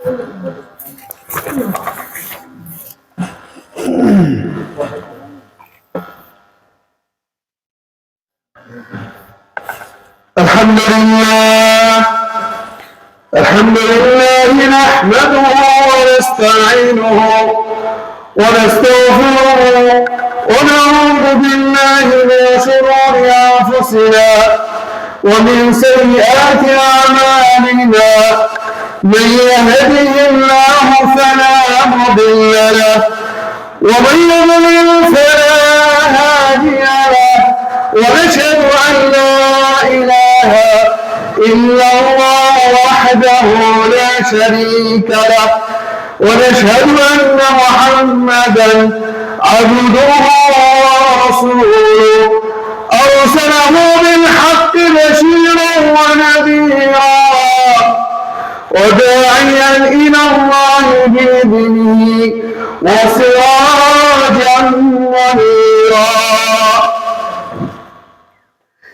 الحمد لله نحمده ونستعينه ونستغفره ونعوذ بالله من شرور أنفسنا ومن سيئات أعمالنا من يهده الله فلا مضل له ومن يضلل فلا هادي له ونشهد أن لا إله إلا الله وحده لا شريك له ونشهد أن محمدا عبده ورسوله أرسله بالحق بشيرا ونذيرا وداعيا إلى الله بإذنه وسراجا منيرا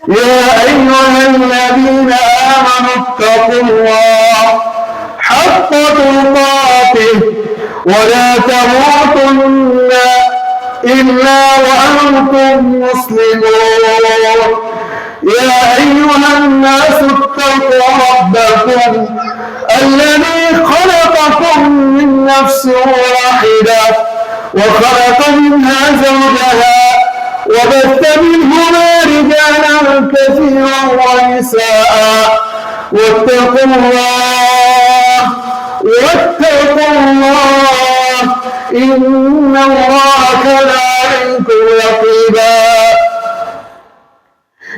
يا أيها الذين آمنوا اتقوا الله حق تقاته ولا تموتن إلا وأنتم مسلمون يا أيها الناس اتقوا ربكم الذي خلقكم من نفس واحدة وخلق منها زوجها وبث منهما رجالا كثيرا ونساء واتقوا الله إن الله كان عليكم رقيبا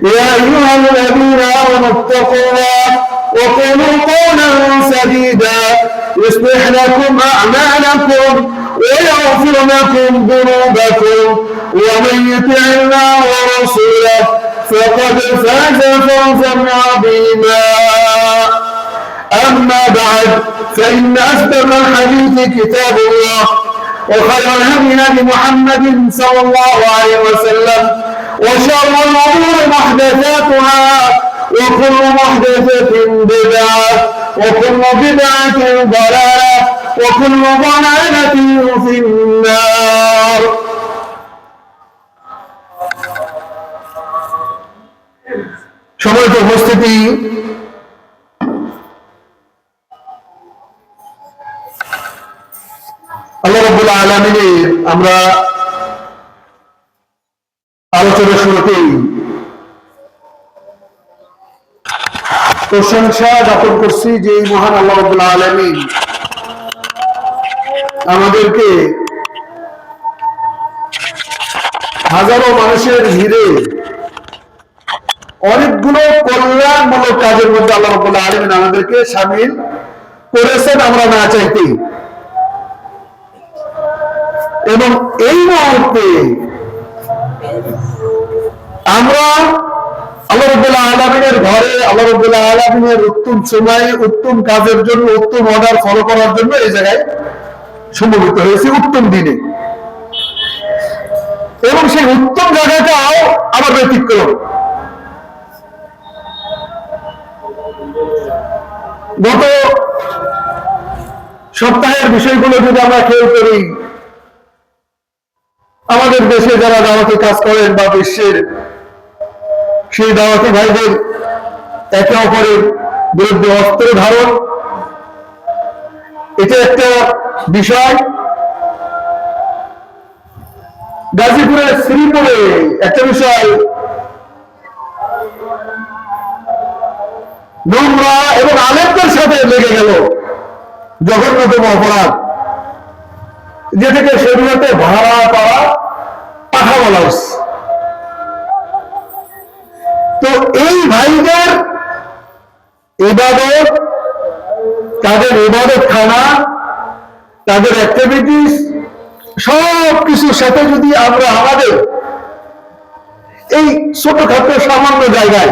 يا أيها الذين آمنوا اتقوا الله وقولوا قولا سديدا يصلح لكم أعمالكم ويغفر لكم ذنوبكم ومن يطع الله ورسوله فقد فاز فوزا عظيما أما بعد فإن أصدق الحديث كتاب الله وخير الهدي هدي محمد صلى الله عليه وسلم وشر الأمور محدثاتها وكل محدثة بدعة وكل بدعة ضلالة وكل ضلالة في النار সম্মানিত উপস্থিতি আল্লাহ রাব্বুল আলামিনের আমরা আলোচনা শুরুতেই প্রশংসা জ্ঞাপন করছি যে এই মহান আল্লাহ রাব্বুল আলামিন আমাদেরকে হাজারো মানুষের ভিড়ে অনেকগুলো কল্যাণমূলক কাজের মধ্যে আল্লাহ রাব্বুল আলামিন আমাদেরকে শামিল করেছেন আমরা না চাইতেই। এবং এই মুহূর্তে আমরা আল্লাহ রাব্বুল আলামিনের ঘরে আল্লাহ রাব্বুল আলামিনের উত্তম সময় উত্তম কাজের জন্য উত্তম অর্ডার ফলো করার জন্য এই জায়গায় সমবেত হয়েছে উত্তম দিনে। এবং সেই উত্তম জায়গাটাও আমার ব্যতিক্রম। গত সপ্তাহের বিষয়গুলো যদি আমরা খেয়াল করি, আমাদের দেশে যারা দাওয়াতি কাজ করেন বা বিশ্বের সেই দাওয়াতি ভাইদের একে অপরের বিরুদ্ধে অস্ত্র ধারণ, এটা একটা বিষয়। গাজীপুরের শ্রীপুরে একটা বিষয়, নোংরা এবং আলেমদের সাথে লেগে গেল জঘন্যতম অপরাধ, যেটাকে শরীয়তে ভাড়া পাওয়া পাঠা বলা হচ্ছে। তো এই ভাইদের ইবাদত, তাদের ইবাদত খানা, তাদের অ্যাক্টিভিটিস সব কিছুর সাথে যদি আমরা আমাদের এই ছোটখাটো সামান্য জায়গায়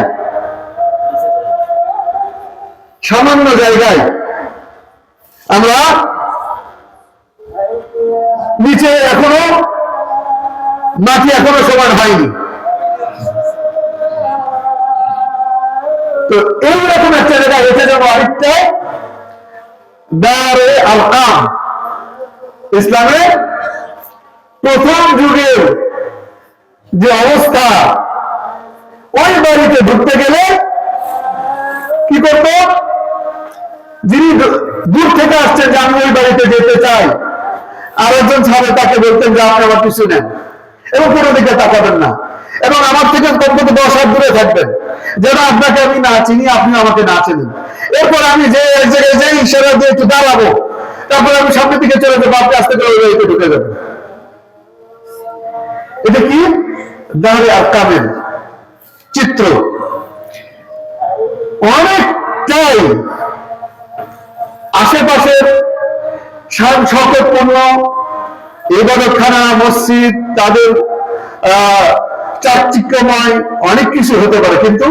আমরা নিচে এখনো মাটি এখনো সমান হয়নি, তো এইরকম একটা জায়গায় এসে যাবো আরেকটা দারে আরকাম, ইসলামের প্রথম যুগের যে অবস্থা, ওই বাড়িতে ঢুকতে গেলে কি করত? যিনি দূর থেকে আসছেন যে আমি ওই বাড়িতে যেতে চাই, আরেকজন ছাড়ে তাকে বলতেন যে আপনি আমার পিছু নেন এবং কোনো দিকে তাকাবেন না, এবং আমার থেকে কমপক্ষে 10 হাত দূরে থাকবেন, যেন আপনাকে আমি না চিনি, আপনি আমাকে না চিনেন। এরপর আমি যে এক জায়গায় যাই ইশারা দিয়ে একটু দাঁড়াবো, তারপর আমি সামনের দিকে চলে যাবো, আপনি আস্তে করে ওই বাড়িতে ঢুকে যাবেন। এটা কি? দারে আরকামের চিত্র। অনেকটাই আশেপাশের শকটপূর্ণ ইবাদতখানা, মসজিদ, তাদের চাকচিক্যময় অনেক কিছু হতে পারে, কিন্তু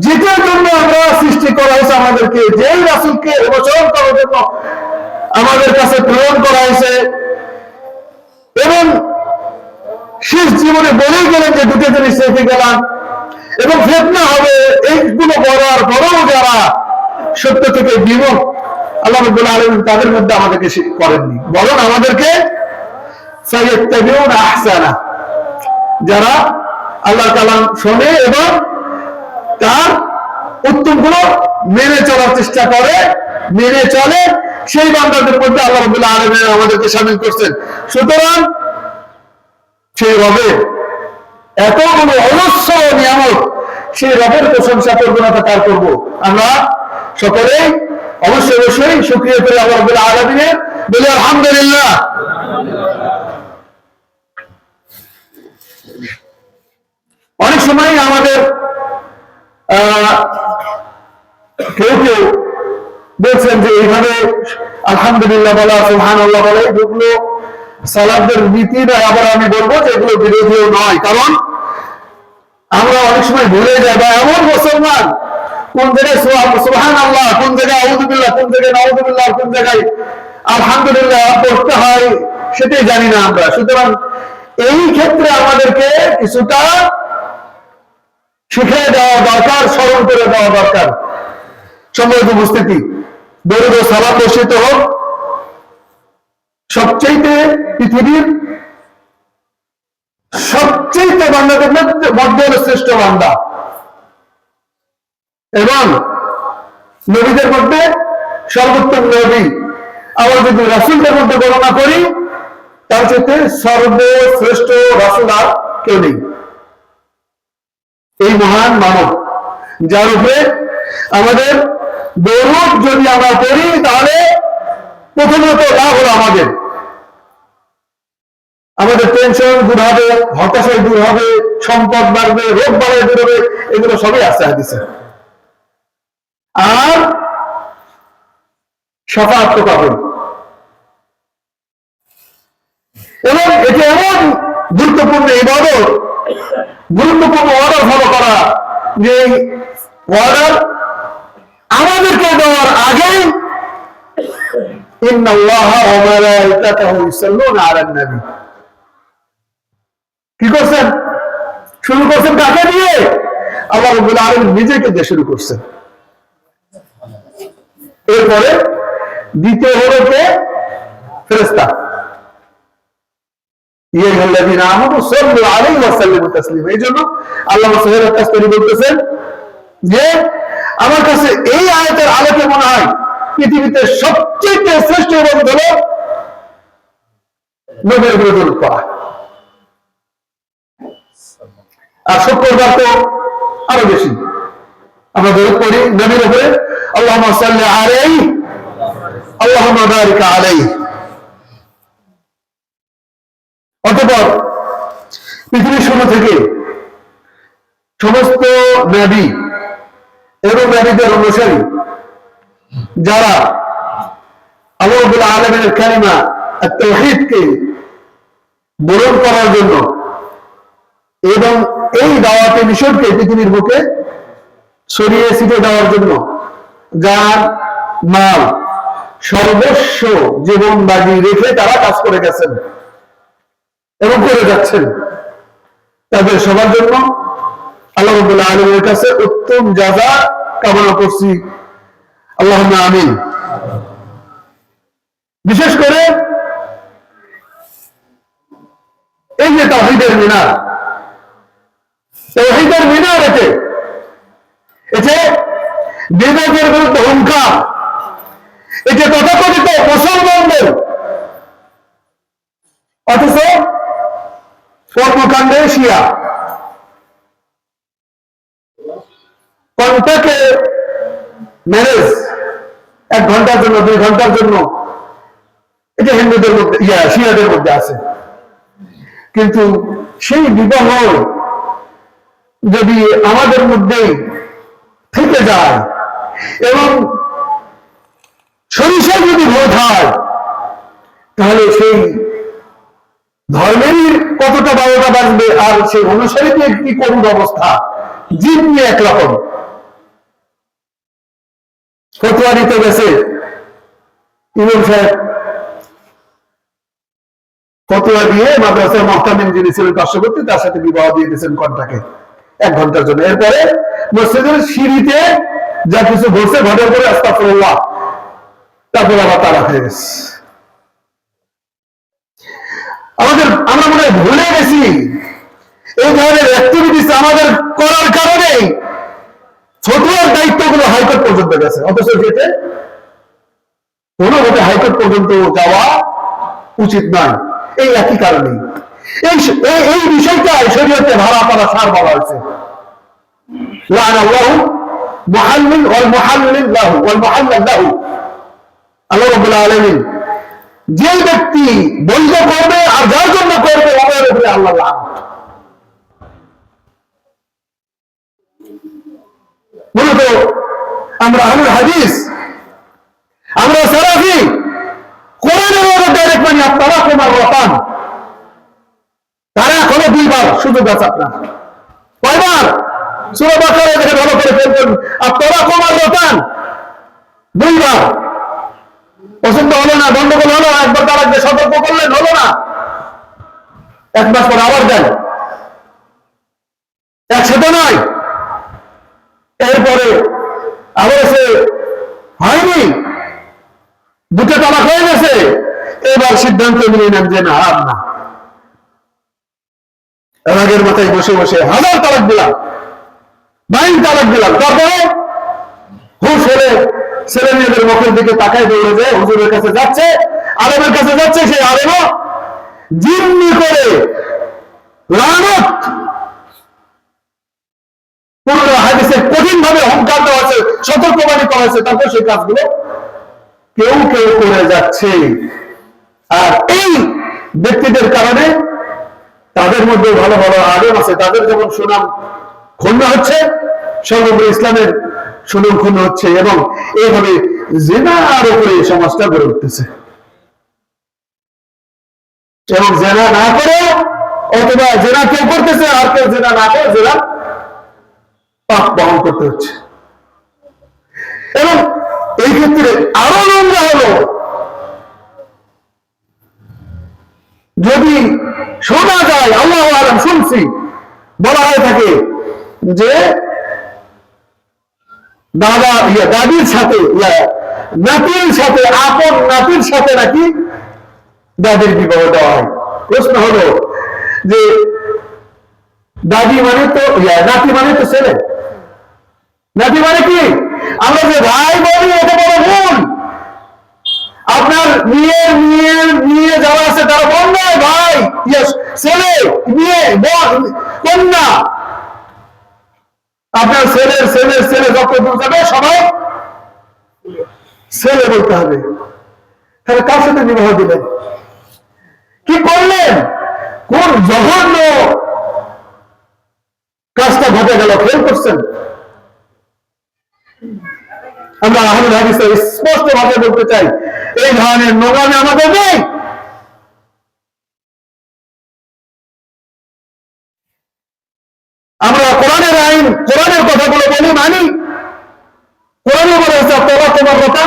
যেটার জন্য আমরা সৃষ্টি করা হয়েছে, আমাদেরকে যেই রাসূলকে অনুসরণ করার জন্য আমাদের কাছে প্রেরণ করা হয়েছে, এবং শেষ জীবনে বলেই গেলেন যে দুটো জিনিস রেখে গেলাম এবং ফিতনা হবে, এইগুলো বলার পরেও যারা সত্য থেকে বিমুখ, আল্লাহ রাব্বুল আলামিন তাদের মধ্যে আমাদেরকে করেননি, বরং আমাদেরকে সাইয়াত্তাবিউনা আহসানা, যারা আল্লাহর কালাম শোনে এবং তার উত্তমগুলো মেনে চলার চেষ্টা করে, মেনে চলে, সেই বান্দাদের মধ্যে আল্লাহ রাব্বুল আলামিন আমাদেরকে শামিল করছেন। সুতরাং সেই রবের এতগুলো অজস্র নিয়ামত, সেই রবের প্রশংসা করবো না তো কার করবো? আমরা সকলেই অবশ্যই অবশ্যই শুকরিয়া করে আল্লাহ রাব্বুল আলামিনের, বলি আলহামদুলিল্লাহ। অনেক সময় আমাদের কেউ কেউ বলছেন যে এইভাবে আলহামদুলিল্লাহ বলা, সুবহানাল্লাহ বলা, এগুলো সালাতের নীতি না। আবার আমি বলবো যে এগুলো বিরোধীও নয়, কারণ আমরা অনেক সময় ভুলে যাই, বা এমন মুসলমান কোন জায়গায় সুবহানাল্লাহ, কোন জায়গায় আউযুবিল্লাহ, কোন জায়গায় নাউযুবিল্লাহ, কোন জায়গায় আলহামদুলিল্লাহ পড়তে হয় সেটাই জানি না আমরা। সুতরাং এই ক্ষেত্রে আমাদেরকে কিছুটা শিখিয়ে দেওয়া দরকার, স্মরণ করে দেওয়া দরকার। সম্মানিত উপস্থিতি, দরুদ ও সালাম বর্ষিত হোক সবচেয়ে পৃথিবীর সবচেয়ে বান্দাদের মধ্যে শ্রেষ্ঠ বান্দা, এবং নবীদের মধ্যে সর্বোত্তম নবী। আবার যদি রাসূলদের মধ্যে গণনা করি, তার সাথে সর্বশ্রেষ্ঠ রাসূল আর কেউ নেই। এই মহান মানব, যার উপরে আমাদের দরুদ যদি আমরা পড়ি, তাহলে প্রথমত লাভ হলো আমাদের টেনশন দূর হবে, হতাশা দূর হবে, সম্পদ বাড়বে, রোগ বাড়ায় দূর হবে, এগুলো সবই আছে হাদিসে। আর শাফাআত তো পাবেন, এবং এটি এমন গুরুত্বপূর্ণ ইবাদত, গুরুত্বপূর্ণ অর্ডার ফলো করা, যে অর্ডার আমাদেরকে দেওয়ার আগে ইন্নাল্লাহা ওয়া মালাইকাতাহু ইউসাল্লুনা আলান নবী, কি করছেন? শুরু করছেন কাকে দিয়ে? আল্লাহ রাব্বুল আলামিন নিজেকে দিয়ে শুরু করছেন। এরপরে দ্বিতীয় হলো কে? ফেরেশতা। ইয়া আইয়ুহাল্লাযীনা আমানু সাল্লু আলাইহি ওয়া সাল্লিমু তাসলিমা। এইজন্য আল্লাহ সুবহানাহু ওয়া তাআলা বলতেছেন যে আমার কাছে এই আয়াতের আলোকে মনে হয় পৃথিবীতে সবচেয়ে শ্রেষ্ঠ ইবাদত হলো নবীর উপরে দরুদ পড়া। আর শুক্রবার তো আরো বেশি আমরা দরুদ পড়ি নবীর উপরে, আল্লাহুম্মা সাল্লি আলাইহি আল্লাহুম্মা বারিক আলাইহি। অতঃপর পৃথিবীর শুরু থেকে সমস্ত নবী এবং নবীদের অনুসারী যারা আল্লাহ রাব্বুল আলামিনের কালিমা আত-তাওহীদকে বরণ করার জন্য এবং এই দাওয়াতে মিশনকে পৃথিবীর বুকে ছড়িয়ে ছিটিয়ে দেওয়ার জন্য যার মাল সর্বস্ব জীবন বাজি রেখে তারা কাজ করে গেছেন এবং করে যাচ্ছেন, তাদের সবার জন্য আল্লাহ রাব্বুল আলামিনের কাছে উত্তম জাযা কামনা করছি। আল্লাহুম্মা আমিন। বিশেষ করে এই যে তাওহীদের মিনার, তাওহীদের মিনার এতে বিবেকের বিরুদ্ধে হুঙ্কার, এটা তথাকথিত মুসলমানদের, অথচ কর্মকাণ্ডে শিয়া। কন্টাকে ম্যারেজ 1 ঘন্টার জন্য 2 ঘন্টার জন্য, এটা হিন্দুদের মধ্যে, শিয়াদের মধ্যে আছে। কিন্তু সেই বিবাহ যদি আমাদের মধ্যে থেকে যায় এবং সরিষা যদি ভোট হয়, তাহলে সেই ধর্মেরই কতটা 12টা বাজবে, আর সেই অনুসারীদের কি করুন অবস্থা, জীব নিয়ে একরকম। ফতোয়া দিতে গেছে ইমাম সাহেব, ফতোয়া দিয়ে মাদ্রাসার মুহতামিম যিনি ছিলেন পার্শ্ববর্তী, তার সাথে বিবাহ দিয়ে দিয়েছেন কন্টাকে 1 ঘন্টার জন্য। এরপরে মসজিদের সিঁড়িতে যা কিছু ঘটছে, ঘটের পরে আস্তাগফিরুল্লাহ, তারপর আবার তালাক হয়ে গেছে। আমরা মনে হয় ভুলে গেছি এই ধরনের অ্যাক্টিভিটিস আমাদের করার কারণে ফতোয়ার দায়িত্বগুলো হাইকোর্ট পর্যন্ত গেছে, অথচ যেতে কোনোভাবে হাইকোর্ট পর্যন্ত যাওয়া উচিত নয়। এই একই কারণে এই বিষয়টা শরীয়তে ভাড়া করা সার বলা হয়েছে। লাআনাল্লাহু মুহাল্লিল ওয়াল মুহাল্লিল লাহু ওয়াল মুহাল্লাল লাহু। আল্লাহ রাব্বুল আলামিন যে ব্যক্তি বৈধ করবে আর যার জন্য করবে, ওর উপরে আল্লাহ লানত। মূলত আমরা আহলুল হাদিস, আমরা সালাফি, কোরআনের মধ্যে ডাইরেক্ট মানে আপনারা কোমার রতান, তারা এখনো 2 বার সুযোগ আছে আপনার। কয়বার? সূরা বাকারা দেখে ভালো করে ফেলবেন, আপনারা কোমার রতান 2 বার। পছন্দ হলো না, গন্ডগোল হলো, একবার তার আগে সতর্ক করলেন, হলো না, 1 মাস পর আবার দেন, একসাথে নয়। এরপরে আবার এসে হয়নি, 2টা তালাক হয়ে গেছে, এবার সিদ্ধান্ত নিয়ে নেন যে না, আর না। রাগের মাথায় বসে বসে 1000 তালাক দিলাম, 22 তালাক দিলাম, তারপরে হুশ হলে ছেলে মেয়েদের মুখের দিকে তাকায় দৌড়ে যায়, হুজুরের কাছে যাচ্ছে, আলেমের কাছে যাচ্ছে, সেই আলেমও জিম্মি করে লানত, পুরো হাদিসে কঠিন ভাবে হুঙ্কার দেওয়া আছে, সতর্কবাণী করা হয়েছে, তারপর সেই কাজগুলো কেউ কেউ করে যাচ্ছে। আর এই ব্যক্তিদের কারণে তাদের মধ্যে ভালো ভালো আলেম আছে, তাদের যেমন সুনাম ক্ষুণ্ণ হচ্ছে, সমগ্র ইসলামের সুনাম ক্ষুণ্ণ হচ্ছে, এবং এইভাবে জিনার উপরে সমাজটা গড়ে উঠতেছে। এবং জেনা না করে, অথবা জেনা কেউ করতেছে আর কেউ জেনা না করে, জেনা পাপ বহন করতে হচ্ছে। এবং এই ক্ষেত্রে আরো নোংরা হলো, যদি শোনা যায়, আল্লাহু আলাম, শুনছি বলা হয়ে থাকে যে দাদির সাথে, নাতির সাথে, আপন নাতির সাথে নাকি দাদির বিবাহ দেওয়া হয়। প্রশ্ন হলো যে দাদি মানে তো, নাতি মানে তো ছেলে, নাতি মানে কি? আমরা যে ভাই বলি, এটা বড় ভুল। আপনার নিয়ে যারা আছে তারা বোন নয়, ভাই, ছেলে, মেয়ে, বোন, কন্যা। আপনার ছেলে যত দূর যাবে সবাই ছেলে বলতে হবে। তাহলে কার সাথে বিবাহ দিলেন? কি করলেন? কোন জঘন্য কাজটা ঘটে গেল, ফেল করছেন। আমরা আহলুল হাদিসে স্পষ্ট ভাবে বলতে চাই, এই ধরনের নোংরামি আমাদের নেই। আমরা কোরআনের আইন, কোরআনের কথাগুলো বলি, মানি। কোরআনে বলা হয়েছে আপনারা তোমার কথা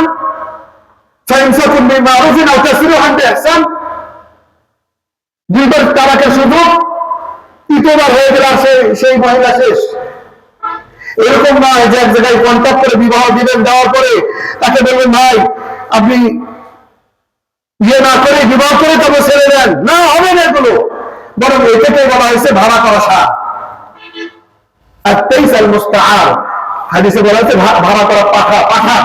ফাইনসাকুম বিমারুফিন আও তাসরিহুন বিইহসান, 2 বার তালাকের সুযোগ, 3য়বার হয়ে গেল, সেই মহিলা শেষ। এরকম নয় যে এক জায়গায় কন্ট্যাক্ট করে বিবাহ দিবেন, দেওয়ার পরে তাকে বলবেন ভাই আপনি ইয়ে না করে বিবাহ করে তবে ছেড়ে দেন, না হবে না এগুলো। বরং এটাকে বলা হয়েছে ভাড়া করা সার। আর তেইশ আল মুস্তাআর, হাদিসে বলা হয়েছে ভাড়া করা পাঠা। পাঠা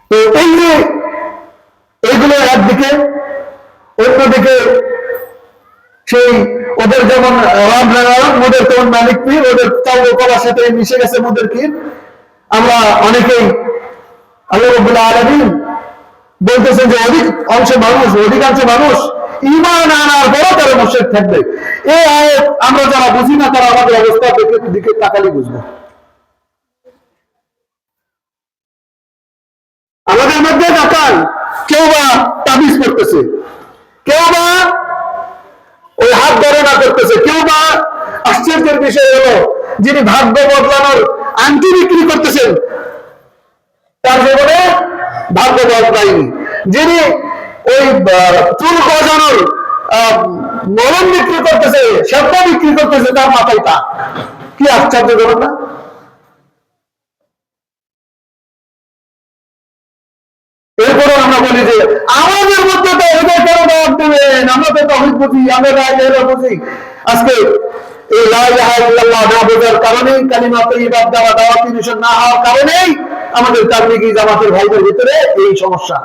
তো এই যে এইগুলো একদিকে, অন্যদিকে সেই ওদের যেমন ওদের তেমন মালিক পীর, ওদের চাউল কলার সাথে মিশে গেছে মোদের পীর। আমরা অনেকেই আল্লাহ রাব্বুল আলামিন বলতেছেন যে অধিকাংশ মানুষ ঈমান আনার পরও তারা মুশরিক থাকবে। এই আয়াত আমরা যারা বুঝি না তারা আমাদের অবস্থা দিকে তাকালে বুঝবো। আমাদের মধ্যে তাকান, কেউ বা তাবিজ করতেছে, কেউ বা ওই হাত গণনা করতেছে, কেউ বা আশ্চর্যের বিষয় হলো যিনি ভাগ্য বদলানোর আংটি বিক্রি করতেছেন তার জীবনে ভাগ্য বদলায়নি। যিনি ওই চুল গজানোর মলম বিক্রি করতেছে, শ্যাম্পু বিক্রি করতেছে, তার মাথায় তা কি আশ্চর্যজনক না? এরপরে আমরা বলি যে আমাদের মধ্যে তো এদের কেন দাওয়াত দেবেন, আমরা তো তৌহিদ বুঝি, আমরা বুঝি। আজকে এই লা ইলাহা ইল্লাল্লাহ না বোঝার কারণেই, কালিমা তাইয়্যিবাত দেওয়া, দাওয়াতি মিশন না হওয়ার কারণেই আমাদের তাবলীগী জামাতের ভাইদের ভিতরে এই সমস্যা।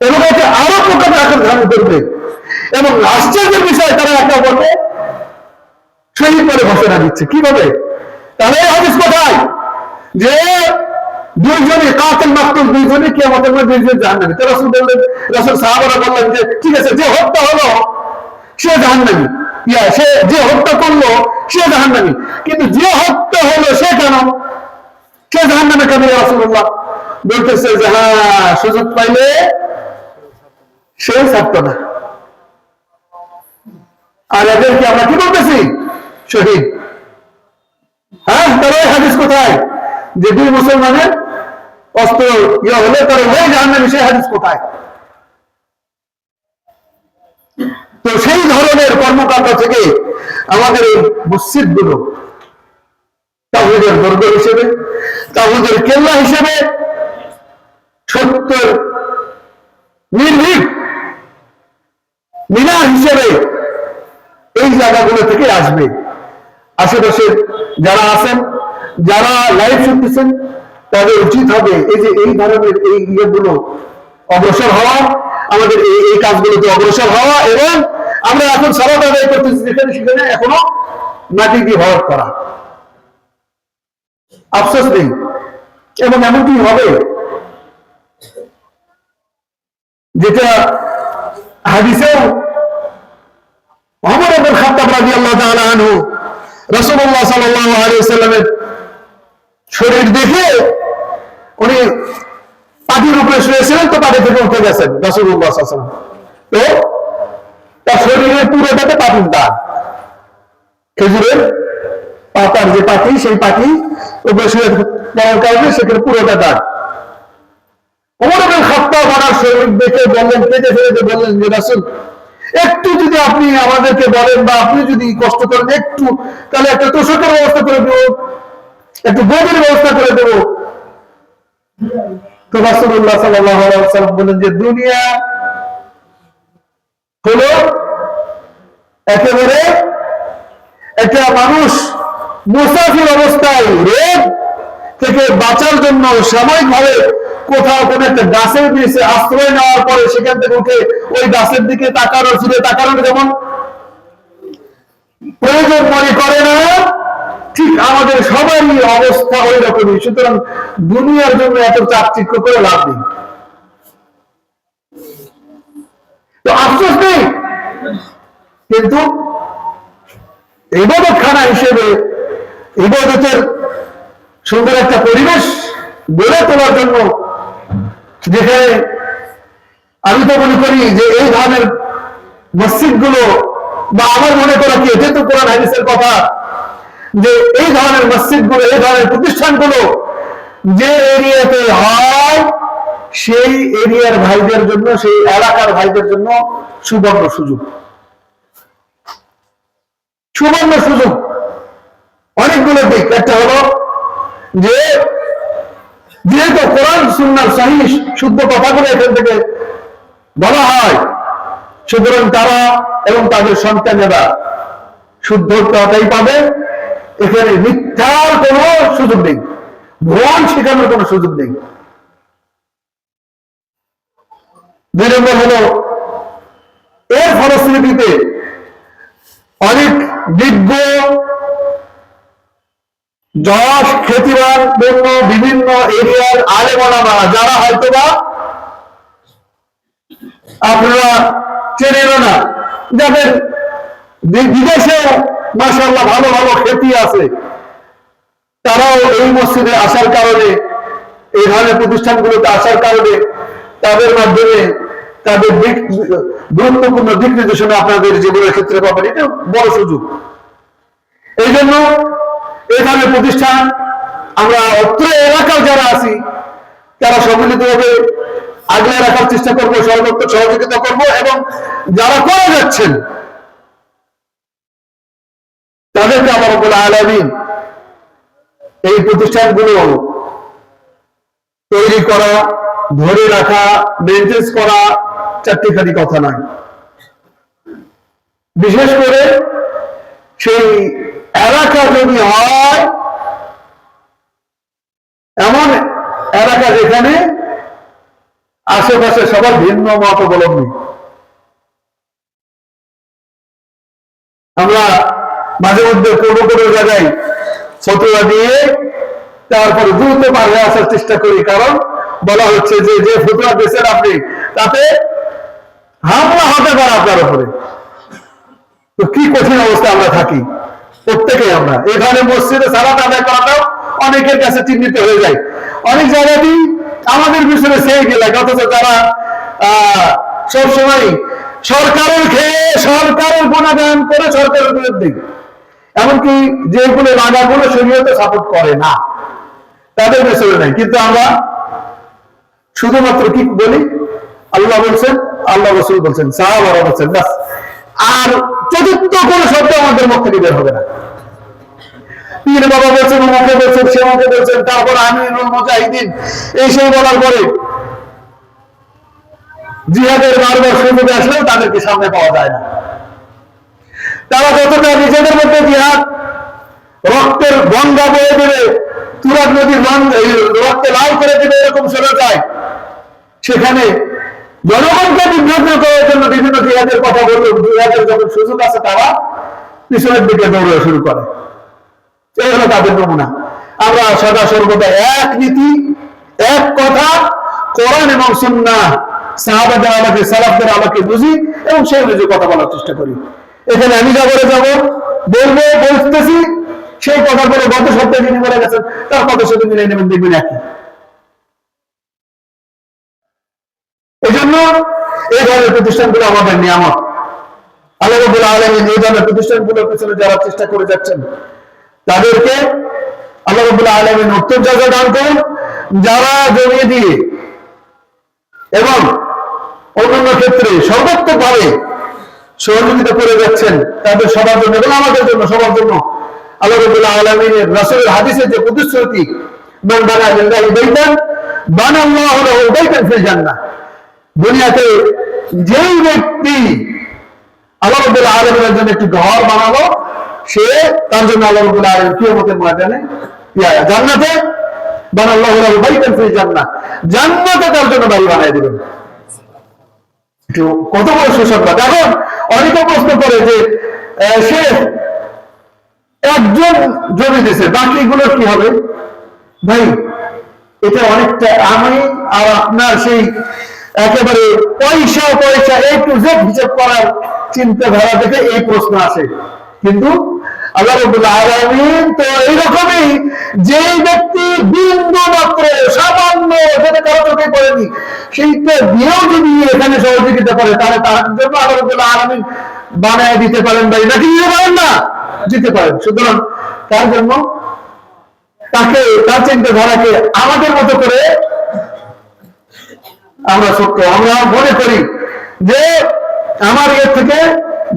এবং এটা আরো প্রকার আকার ধারণ করবে। এবং আশ্চর্যের বিষয়, তারা একটা বলবে শহীদ করে ঘোষণা দিচ্ছে। কিভাবে? তাহলে হাদিস কোথায় যে দুইজনই কাতিল মাকতুল, দুইজনই কিয়ামতের মধ্যে দুইজন জাহান্নামী। তো রাসূল বললেন, রাসূল সাহাবারা বললেন যে ঠিক আছে, যে হত্যা হলো সে জাহান্নামী, সে যে হত্যা করলো সে জাহান্নামী, কিন্তু যে হত্যা হলো সে কেন, সে জাহান্নামে কেন? রাসূলুল্লাহ বলতেছে যে হ্যাঁ, সুযোগ পাইলে সে ছাড়তো না। আর এদেরকে আমরা কি বলতেছি? শহীদ। হ্যাঁ, তাহলে হাদিস কোথায় যে দুই মুসলমানের অস্ত্র ইয়ে হলে তারা হয়ে জাহান্নামী, সেই হাদিস কোথায়? তো সেই ধরনের কর্মকাণ্ড থেকে আমাদের এই মসজিদ গুলো তাওহীদের দুর্গ হিসেবে, তাওহীদের কেল্লা হিসেবে, সত্যের নির্ভীক মিনার হিসেবে এই জায়গাগুলো থেকে আসবে। আশেপাশে যারা আছেন, যারা লাইভ শুনতেছেন, তাদের উচিত হবে এই যে এই ধরনের এই ইয়েগুলো অগ্রসর হওয়া, আমাদের এই কাজগুলোতে অগ্রসর হওয়া। এবং আমরা এখন সালাত আদায় করতেছি যেখানে সেখানে এখনো মাটি দিয়ে ভরাট করা, আফসোস নেই। এবং এমনকি হবে যেটা হাদিসেও ওমর ইবনে খাত্তাব রাদিয়াল্লাহু তাআলা আনহু রাসূলুল্লাহ সাল্লাল্লাহু আলাইহি ওয়াসাল্লামের শরীর দেখে উনি পাটির উপরে শুয়েছিলেন, তো পাটি থেকে উঠে গেছেন রাসূলুল্লাহ সাল্লাল্লাহু আলাইহি ওয়াসাল্লাম। তো তার শরীরের পুরোটাতে পাটির দাগ, খেজুরের পাতার যে পাটি, সেই পাটি উপরে শুয়ে যাওয়ার কারণে সেখানে পুরোটা দাগ। ওমর ইবনে খাত্তাব ওনার শরীর দেখে বললেন, কেঁদে ফেলে বললেন যে রাসূল, একটু যদি আপনি আমাদেরকে বলেন বা আপনি যদি কষ্ট করেন একটু, তাহলে একটা তোষকের ব্যবস্থা করে দেবো, একটু গদির ব্যবস্থা করে দেবো। তো রাসূলুল্লাহ সাল্লাল্লাহু আলাইহি ওয়াসাল্লাম বলেন যে দুনিয়া হলো একেবারে একটা মানুষ মুসাফির অবস্থায় রোগ থেকে বাঁচার জন্য সাময়িকভাবে কোথাও কোন একটা গাছের নিচে আশ্রয় নেওয়ার পরে সেখান থেকে উঠে ওই গাছের দিকে তাকানো, ফিরে তাকানোর যেমন প্রয়োজন মনে করে না, ঠিক আমাদের সবারই অবস্থা ওই রকমই। সুতরাং দুনিয়ার জন্য এত চাকচিক্য করে লাভ নেই। তো আফসোস নেই, কিন্তু ইবাদতখানা হিসেবে ইবাদতের সুন্দর একটা পরিবেশ গড়ে তোলার জন্য, যেখানে আমি তো মনে করি যে এই ধরনের মসজিদ গুলো, বা আমার মনে করা কি এটা তো কোরআন হাদিসের কথা, যে এই ধরনের মসজিদ গুলো, এই ধরনের প্রতিষ্ঠানগুলো যে এরিয়াতে হয় সেই এরিয়ার ভাইদের জন্য, সেই এলাকার ভাইদের জন্য সুবর্ণ সুযোগ। সুবর্ণ সুযোগ অনেকগুলো দিক। একটা হলো যে যেহেতু কোরআন সুন্নাহর সহিহ শুদ্ধ কথাগুলো এখান থেকে বলা হয়, সুতরাং তারা এবং তাদের সন্তানেরা শুদ্ধ কথাই পাবে। এখানে মিথ্যার কোনো সুযোগ নেই, ভুল শেখানোর কোনো সুযোগ নেই। 2 নম্বর হলো এর ফলশ্রুতিতে অনেক বিজ্ঞ, যশ, খ্যাতিমান বিভিন্ন এরিয়ার আলেম ওলামা, যারা হয়তোবা আপনারা চেনেন না, যাদের বিদেশে মাশাআল্লাহ ভালো ভালো খ্যাতি আছে, তারাও এই মসজিদে আসার কারণে, এই ধরনের প্রতিষ্ঠানগুলোতে আসার কারণে তাদের মাধ্যমে তাদের গুরুত্বপূর্ণ দিক নির্দেশনা আপনাদের জীবনের ক্ষেত্রে পাবেন। এটা বড় সুযোগ। এই জন্য এই ধরনের প্রতিষ্ঠান আমরা অত্র এলাকার যারা আছি তারা সম্মিলিতভাবে আগলে রাখার চেষ্টা করবো, সর্বোত্তম সহযোগিতা করব, এবং যারা করে যাচ্ছেন তাদেরকে আল্লাহ রাব্বুল আলামিন এই প্রতিষ্ঠানগুলো তৈরি করা, ধরে রাখা, মেনটেন করা চারটিখানি কথা নয়। বিশেষ করে সেই এলাকা যদি হয় এমন এলাকা যেখানে আশেপাশে সবার ভিন্ন মত অবলম্বী। আমরা মাঝে মধ্যে কোনো কোনো জায়গায় ফতোয়া দিয়ে তারপরে দ্রুত পার হয়ে আসার চেষ্টা করি, কারণ বলা হচ্ছে যে যে ফতোয়া দিয়েছেন আপনি তাতে হামলা হতে পারে আপনার উপরে। তো কি কঠিন অবস্থা আমরা থাকি প্রত্যেকে। আমরা এখানে মসজিদে সালাত আদায় করাটাও অনেকের কাছে চিহ্নিত হয়ে যায়। অনেক জায়গাতেই আমাদের বিষয়ে সেই গেলে, অথচ তারা সবসময় সরকারের খেয়ে সরকারের গুণাগান করে সরকারের বিরুদ্ধে, এমনকি যেগুলো লাগাগুলো শরীয়তে সাপোর্ট করে না তাদের বিষয় নাই। কিন্তু আমরা শুধুমাত্র কি বলি, আল্লাহ বলছেন, আল্লাহ রাসূল বলছেন, সাহাবারা বলছেন, ব্যাস। আর চতুর্থ কোন শব্দ আমাদের মুখ থেকে বের হবে না। পীর বাবা বলছেন, অমুকে বলছেন, সে অমুকে বলছেন, তারপর আমিরুল মুজাহিদিন এই সেই বলার পরে জিহাদের বারবার সুযোগ আসলেও তাদেরকে সামনে পাওয়া যায় না। তারা যতটা নিজেদের মধ্যে জিহাদ রক্তের গঙ্গা বয়ে দেবে, তুরাগ নদীর রক্তে লাল করে দেবে, এরকম শোনা যায়, সেখানে জনগণকে বিভ্রান্ত করার জন্য বিভিন্ন জিহাদের কথা বলল। জিহাদের যখন সুযোগ আছে তারা পিছনের দিকে দৌড়ানো শুরু করে। এই হলো তাদের নমুনা। আমরা সদা সর্বদা এক নীতি, এক কথা, কোরআন এবং সুন্নাহ, সাহাবাদের আমাকে, সালাফদের আমাকে বুঝি এবং সেই অনুযায়ী কথা বলার চেষ্টা করি। এখানে আমি যা বলে যাবো, বলবো, বলতেছি, সেই কথা বলে গত সপ্তাহে যিনি বলে গেছেন তার কথার সাথে মিলিয়ে নেবেন, দেখবেন একই। এই জন্য এই ধরনের প্রতিষ্ঠানগুলো আমাদের নিয়ামত। আল্লাহ রাব্বুল আলামিন এই ধরনের প্রতিষ্ঠানগুলোর পিছনে যারা চেষ্টা করে যাচ্ছেন তাদেরকে আল্লাহ রাব্বুল আলামিন উত্তম জাযা দান করুন। যারা জমিয়ে দিয়ে এবং অন্যান্য ক্ষেত্রে সর্বোত্তমভাবে সহযোগিতা করে যাচ্ছেন তাদের সবার জন্য এবং আমাদের জন্য সবার জন্য আল্লাহ রাব্বুল আলামিনের রাসূলের হাদিসের যে প্রতিশ্রুতি, মান বানা লিল্লাহি বাইতান বানাল্লাহু লাহু বাইতান ফিল জান্নাহ, দুনিয়াতে যেই ব্যক্তি আল্লাহ রাব্বুল আলামিনের জন্য একটি ঘর বানালো, সে তার জন্য আল্লাহ রাব্বুল আলামিন কিয়ামতের ময়দানে জান্নাতে বানাল্লাহু লাহু বাইতান ফিল জান্নাহ, জান্নাতে তার জন্য বাড়ি বানিয়ে দিবেন। কত বড় সুসংবাদ। এখন অনেকে প্রশ্ন করে যে সে একজন জমি দিয়েছে, বাকিগুলোর কি হবে? ভাই, এটা অনেকটা আমি আর আপনার সেই একেবারে পয়সা এই টু জেড হিসাব করার চিন্তাধারা থেকে এই প্রশ্ন আসে। কিন্তু আল্লাহ রাব্বুল আলামিন তো এইরকমই, যে ব্যক্তি বিন্দু মাত্র সামান্য যেটা কারো চোখে পড়েনি সেইটা দিয়েও যদি এখানে সহযোগিতা করে, তাহলে তার জন্য আল্লাহ রাব্বুল আলামিন বানায় দিতে পারেন, ভাই, নাকি দিতে পারেন না? দিতে পারেন। সুতরাং তার জন্য তাকে, তার চিন্তাধারাকে আমাদের মতো করে আমরা ছোট্ট, আমরা মনে করি যে আমার এর থেকে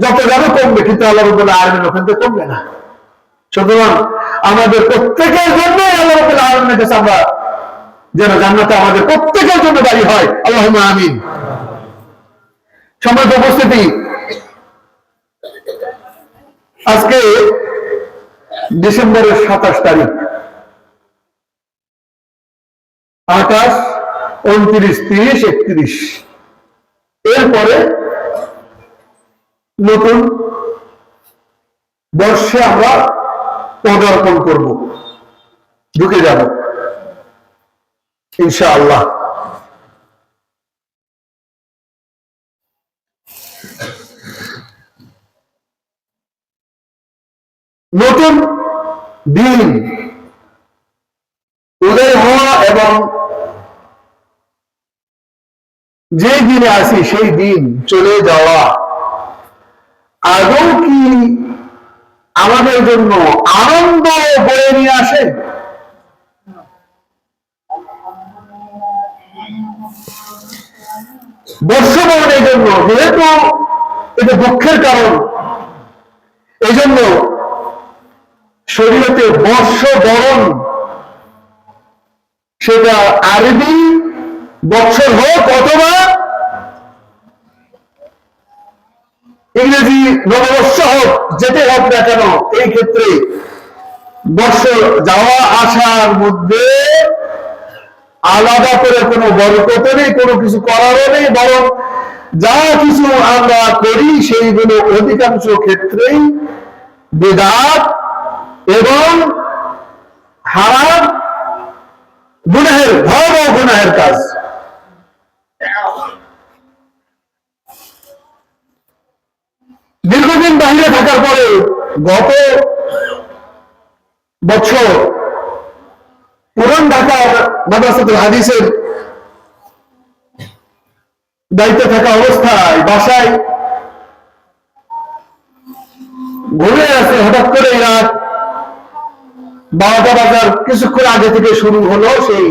যত যাবে কমবে, কিন্তু আল্লাহ রাব্বুল আলামিন ওখান থেকে কমবে না। সুতরাং আমাদের প্রত্যেকের জন্য আল্লাহ রাব্বুল আলামিনের কাছে আমরা যেন জান্নাতে আমাদের প্রত্যেকের জন্য বাড়ি হয়, আল্লাহুম্মা আমিন। সম্মানিত উপস্থিতি, আজকে ডিসেম্বরের 27 তারিখ, 28, 29, 30, 31, এরপরে নতুন বর্ষে আমরা পদার্পণ করব, ঢুকে যাব ইনশাআল্লাহ। নতুন দিন উদয় হওয়া এবং যে দিনে আসি সেই দিন চলে যাওয়া আদৌ কি আমাদের জন্য আনন্দ বয়ে নিয়ে আসে? বর্ষবরণের জন্য, যেহেতু এটা দুঃখের কারণ, এই জন্য শরীয়তে বর্ষবরণ সেটা আরবি বছর হোক অথবা ইংরেজি নববর্ষ হোক, যেটাই হোক না কেন, এই ক্ষেত্রে বর্ষ যাওয়া আসার মধ্যে আলাদা করে কোনো বরকত নেই, কোনো কিছু করারও নেই, বরং যা কিছু আমরা করি সেইগুলো অধিকাংশ ক্ষেত্রেই বিদআত এবং হারাম, গুনাহের, ভয়াবহ গুনাহের কাজ। দীর্ঘদিন বাহিরে থাকার পরে গত বছর পুরান ঢাকার মাদ্রাসাতুল হাদিসের দায়িত্বে থাকা অবস্থায় বাসায় ঘুরে আছে, হঠাৎ করে রাত 12টা বাজার কিছুক্ষণ আগে থেকে শুরু হলো সেই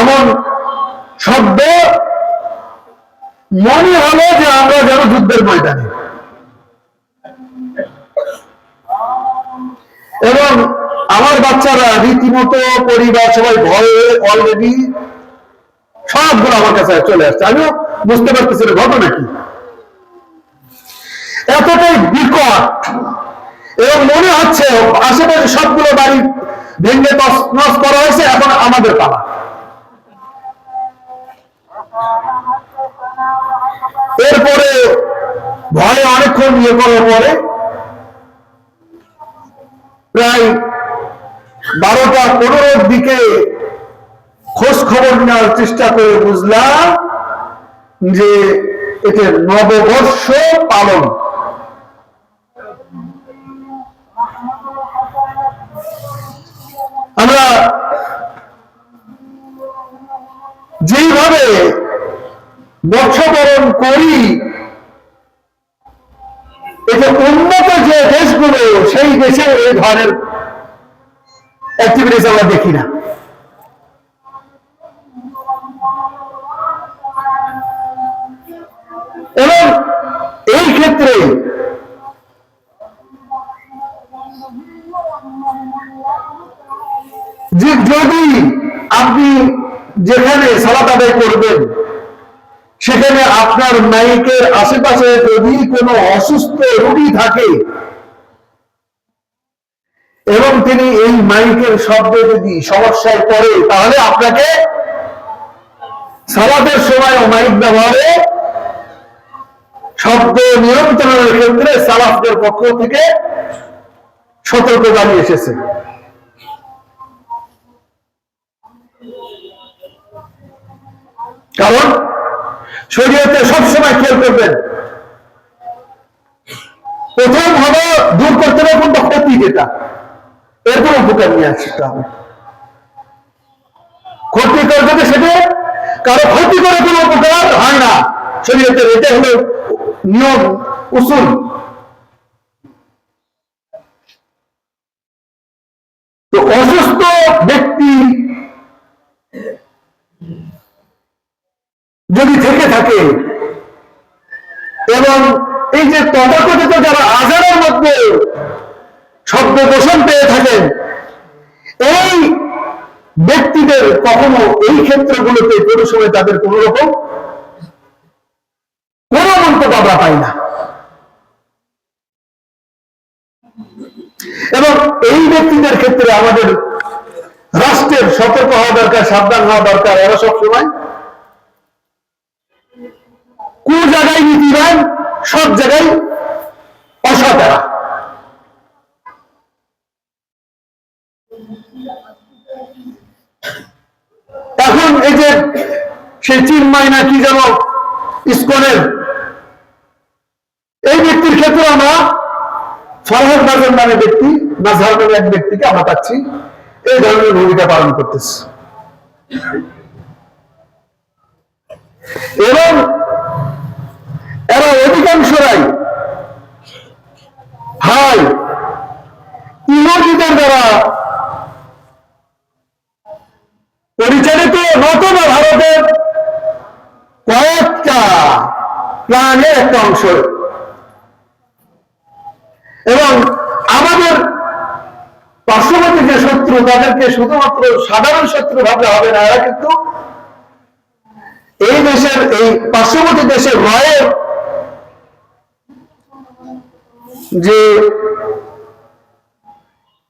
এমন শব্দ, মনে হলো যে আমরা যেন যুদ্ধের ময়দানে। এবং আমার বাচ্চারা রীতিমতো, পরিবার সবাই ভয়ে অলরেডি সবগুলো আমার কাছে চলে আসছে। আমিও বুঝতে পারতেছি ঘটনা কি, এতটাই বিকট এবং মনে হচ্ছে আশেপাশে সবগুলো বাড়ি ভেঙে তছনছ করা হয়েছে, এখন আমাদের পালা। এরপরে ভয়ে অনেকক্ষণ ইয়ে করার পরে প্রায় 12টা 15-র দিকে খোঁজ খবর নেওয়ার চেষ্টা করে বুঝলাম যে এটা নববর্ষ পালন। আমরা যেইভাবে বর্ষবরণ করি, এটা উন্নত যে দেশগুলো, সেই দেশে এই ধরনের অ্যাক্টিভিটিস আমরা দেখি না। এবং এই ক্ষেত্রে যে যদি আপনি যেখানে সালাত আদায় করবেন সেখানে আপনার মাইকের আশেপাশে যদি কোনো অসুস্থ রোগী থাকে এবং তিনি এই মাইকের শব্দে যদি সমস্যায় পড়ে, তাহলে আপনাকে সালাতের সময় মাইক ব্যবহারে শব্দ নিয়ন্ত্রণের ক্ষেত্রে সালাফদের পক্ষ থেকে সতর্কবাণী এসেছে। কারণ শরীয়তে সবসময় খেয়াল করবেন, প্রথম হলো দূর করতে হবে কোনটা ক্ষতি, যেটা এরপর উপকার নিয়ে আসতে হবে। ক্ষতি করবে সেটা, কারো ক্ষতি করে কোনো উপকার হয় না শরীয়তের, এটা হলো নিয়ম, উসুল। তো অসুস্থ ব্যক্তি যদি থেকে থাকে, এবং এই যে তথাকথিত যারা আজানের মধ্যে শব্দ দূষণ পেয়ে থাকেন, এই ব্যক্তিদের কখনো এই ক্ষেত্রগুলোতে কোনো সময় তাদের কোন রকম কোন মন্তব্য আমরা পাই না। এবং এই ব্যক্তিদের ক্ষেত্রে আমাদের রাষ্ট্রের সতর্ক হওয়া দরকার, সাবধান হওয়া দরকার। এরা সবসময় কোন জায়গায় নীতিবান, সব জায়গায় অসৎ। এখন এই যে সেই চিন্ময় না কি যেন ইসকনের এই ব্যক্তির ক্ষেত্রে আমরা ফরহাদ নাজর নামে ব্যক্তি, নাজহার নামে এক ব্যক্তিকে আমরা পাচ্ছি এই ধরনের ভূমিকা পালন করতেছে। এবং এরা অধিকাংশরাই ভাই ইহুদিদের দ্বারা পরিচালিত, নতুবা ভারতের কয়েকটা প্ল্যানের একটা অংশ। এবং আমাদের পার্শ্ববর্তী যে শত্রু, তাদেরকে শুধুমাত্র সাধারণ শত্রু ভাবলে হবে না। এরা কিন্তু এই দেশের, এই পার্শ্ববর্তী দেশের রয়ের যে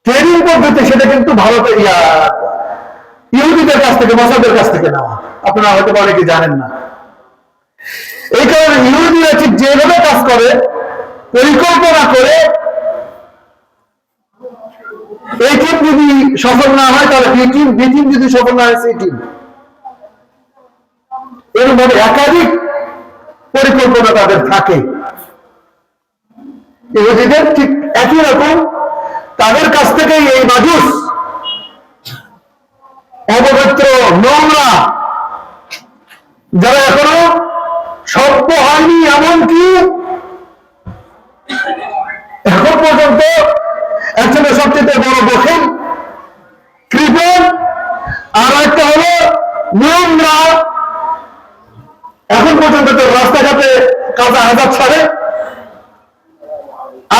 ট্রেনিং পদ্ধতি, সেটা কিন্তু ভারতের ইহুদিদের কাছ থেকে, মোসাদের কাছ থেকে নেওয়া। আপনারা হয়তো অনেকে জানেন না। এই কারণে ইহুদিরা ঠিক যেভাবে কাজ করে, পরিকল্পনা করে, এই টিম যদি সফল না হয় তাহলে বি টিম, বি টিম যদি সফল না হয় সি টিম, এরকম একাধিক পরিকল্পনা তাদের থাকে। ইহুদিদের ঠিক একই রকম তাদের কাছ থেকেই এই মাজুস, অপবিত্র, নোংরা, যারা এখনো সভ্য হয়নি, এমনকি এখন পর্যন্ত একজনের সবচেয়ে বড় বখিল, কৃপণ, আর একটা হলো নোংরা, এখন পর্যন্ত তো রাস্তাঘাটে কাঁচা হাজার ছাড়ে।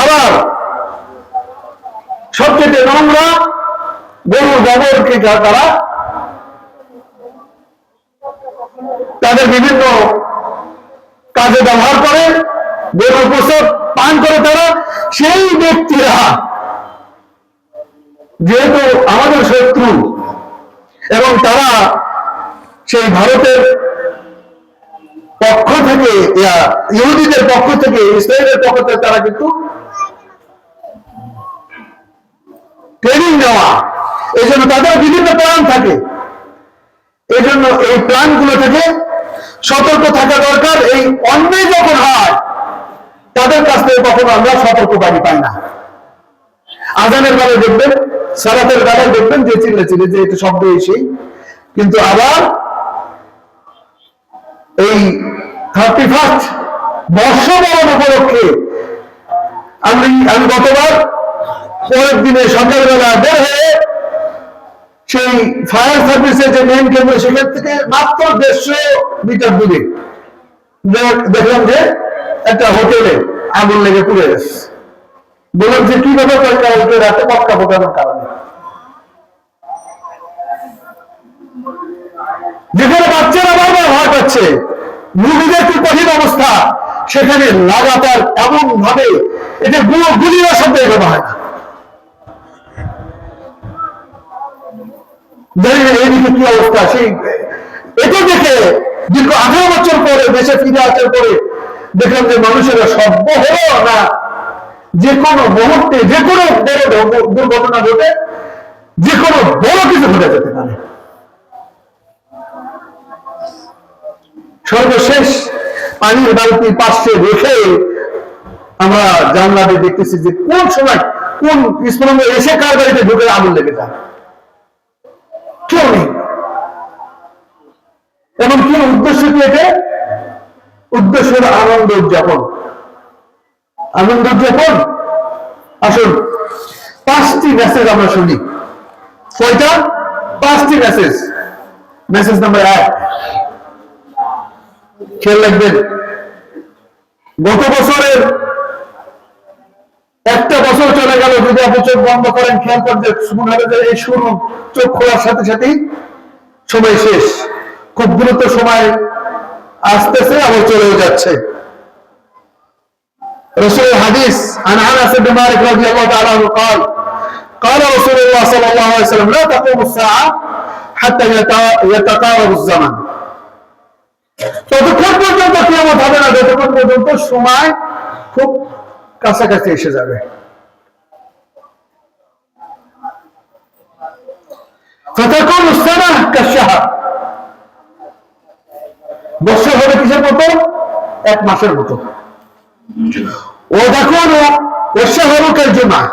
আবার সবচেয়ে নোংরা গরু গোবরকে তারা তাদের বিভিন্ন কাজে ব্যবহার করে, গরুর প্রসব পান করে তারা। সেই ব্যক্তিরা যেহেতু আমাদের শত্রু, এবং তারা সেই ভারতের পক্ষ থেকে, ইহুদিদের পক্ষ থেকে, ইসরায়েলের পক্ষ থেকে তারা কিন্তু ট্রেনিং নেওয়া, এই জন্য তাদের বিভিন্ন প্ল্যান থাকে। এই জন্য এই প্ল্যান গুলো থেকে সতর্ক থাকা দরকার। এই অন্যায় যখন হয় তাদের কাছ থেকে কখনো আমরা সতর্কবাণী পাই না। আজানের বেলায় দেখবেন, সালাতের বেলায় দেখবেন যে চিল্লে চিল্লে যে এটা শব্দ এসেই, কিন্তু আবার এই 31st বর্ষবরণ উপলক্ষে আমি গতবার পরের দিনে সকালবেলা বের হয়ে সেই ফায়ার সার্ভিসের যে মেইন কেন্দ্র, সেখান থেকে মাত্র 150 মিটার দূরে দেখলাম যে একটা হোটেলে আগুন লেগে পুড়ে গেছে। বললাম যে কিভাবে কালকে রাতে পটকা ফোটানোর কারণে, যেখানে বাচ্চারা বারবার ভয় পাচ্ছে, রোগীদের কি কঠিন অবস্থা, সেখানে লাগাতার এমন ভাবে এটা গুলির শব্দ এভাবে হয় না। জানি না এইদিকে কি অবস্থা। সেই এটা দেখে দীর্ঘ 18 বছর পরে দেশে ফিরে আসার পরে দেখলাম যে মানুষেরা সভ্য হলো না। যে কোনো মুহূর্তে যে কোনো বড় দুর্ঘটনা ঘটে, যে কোনো বড় কিছু ঘটে যেতে পারে। সর্বশেষ পানির বালতির পাশে রেখে আমরা জানলাতে দেখতেছি যে কোন সময় কোন স্ফোরণে এসে কার বাড়িতে ঢুকে আগুন লেগে যায়, কেউ নেই। এবং কি উদ্দেশ্য কি? এটা উদ্দেশ্য হল আনন্দ উদযাপন। আনন্দ উদযাপন। আসুন 5টি মেসেজ আমরা শুনি। কয়টা? 5টি মেসেজ। মেসেজ নাম্বার 1, খেয়াল রাখবেন, গত বছরের একটা বছর চলে গেল, যদি আপনি চোখ বন্ধ করেন খেয়াল করতে মনে হবে যে এই শুরু, চোখ খোলার সাথে সাথেই সময় শেষ, খুব দ্রুত সময় আসতেছে আবার চলেও যাচ্ছে। رسول الحديث عن انس بن مالك رضي الله تعالى عنه قال قال رسول الله صلى الله عليه وسلم لا تقوم الساعه حتى يتقارب الزمن। ততক্ষণ পর্যন্ত কিয়ামত হবে না যতক্ষণ পর্যন্ত সময় খুব কাছাকাছি এসে যাবে। فتكون السنه كالشهر, বছর হবে কিসের মতো? এক মাসের মতো। وتكون والشهر كالجمعة,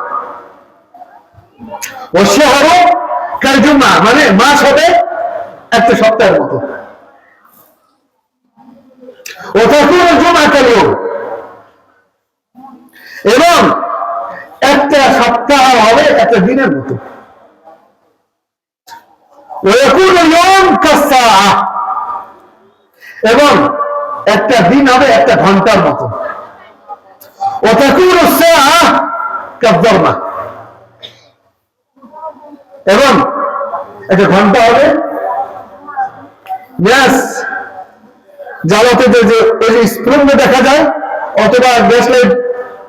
والشهر كالجمعة মানে মাস হবে একটা সপ্তাহের মতো। وتكون الجمعة كاليوم, এবং একটা সপ্তাহ হবে একটা দিনের মতো। ويكون اليوم كالساعة, এবং একটা দিন হবে একটা ঘন্টার মতো। وتكون الساعة كالضربة, এবং একটা ঘন্টা হবে গ্যাস জ্বালাতে যে স্প্রিং দেখা যায় অথবা গ্যাস লাইট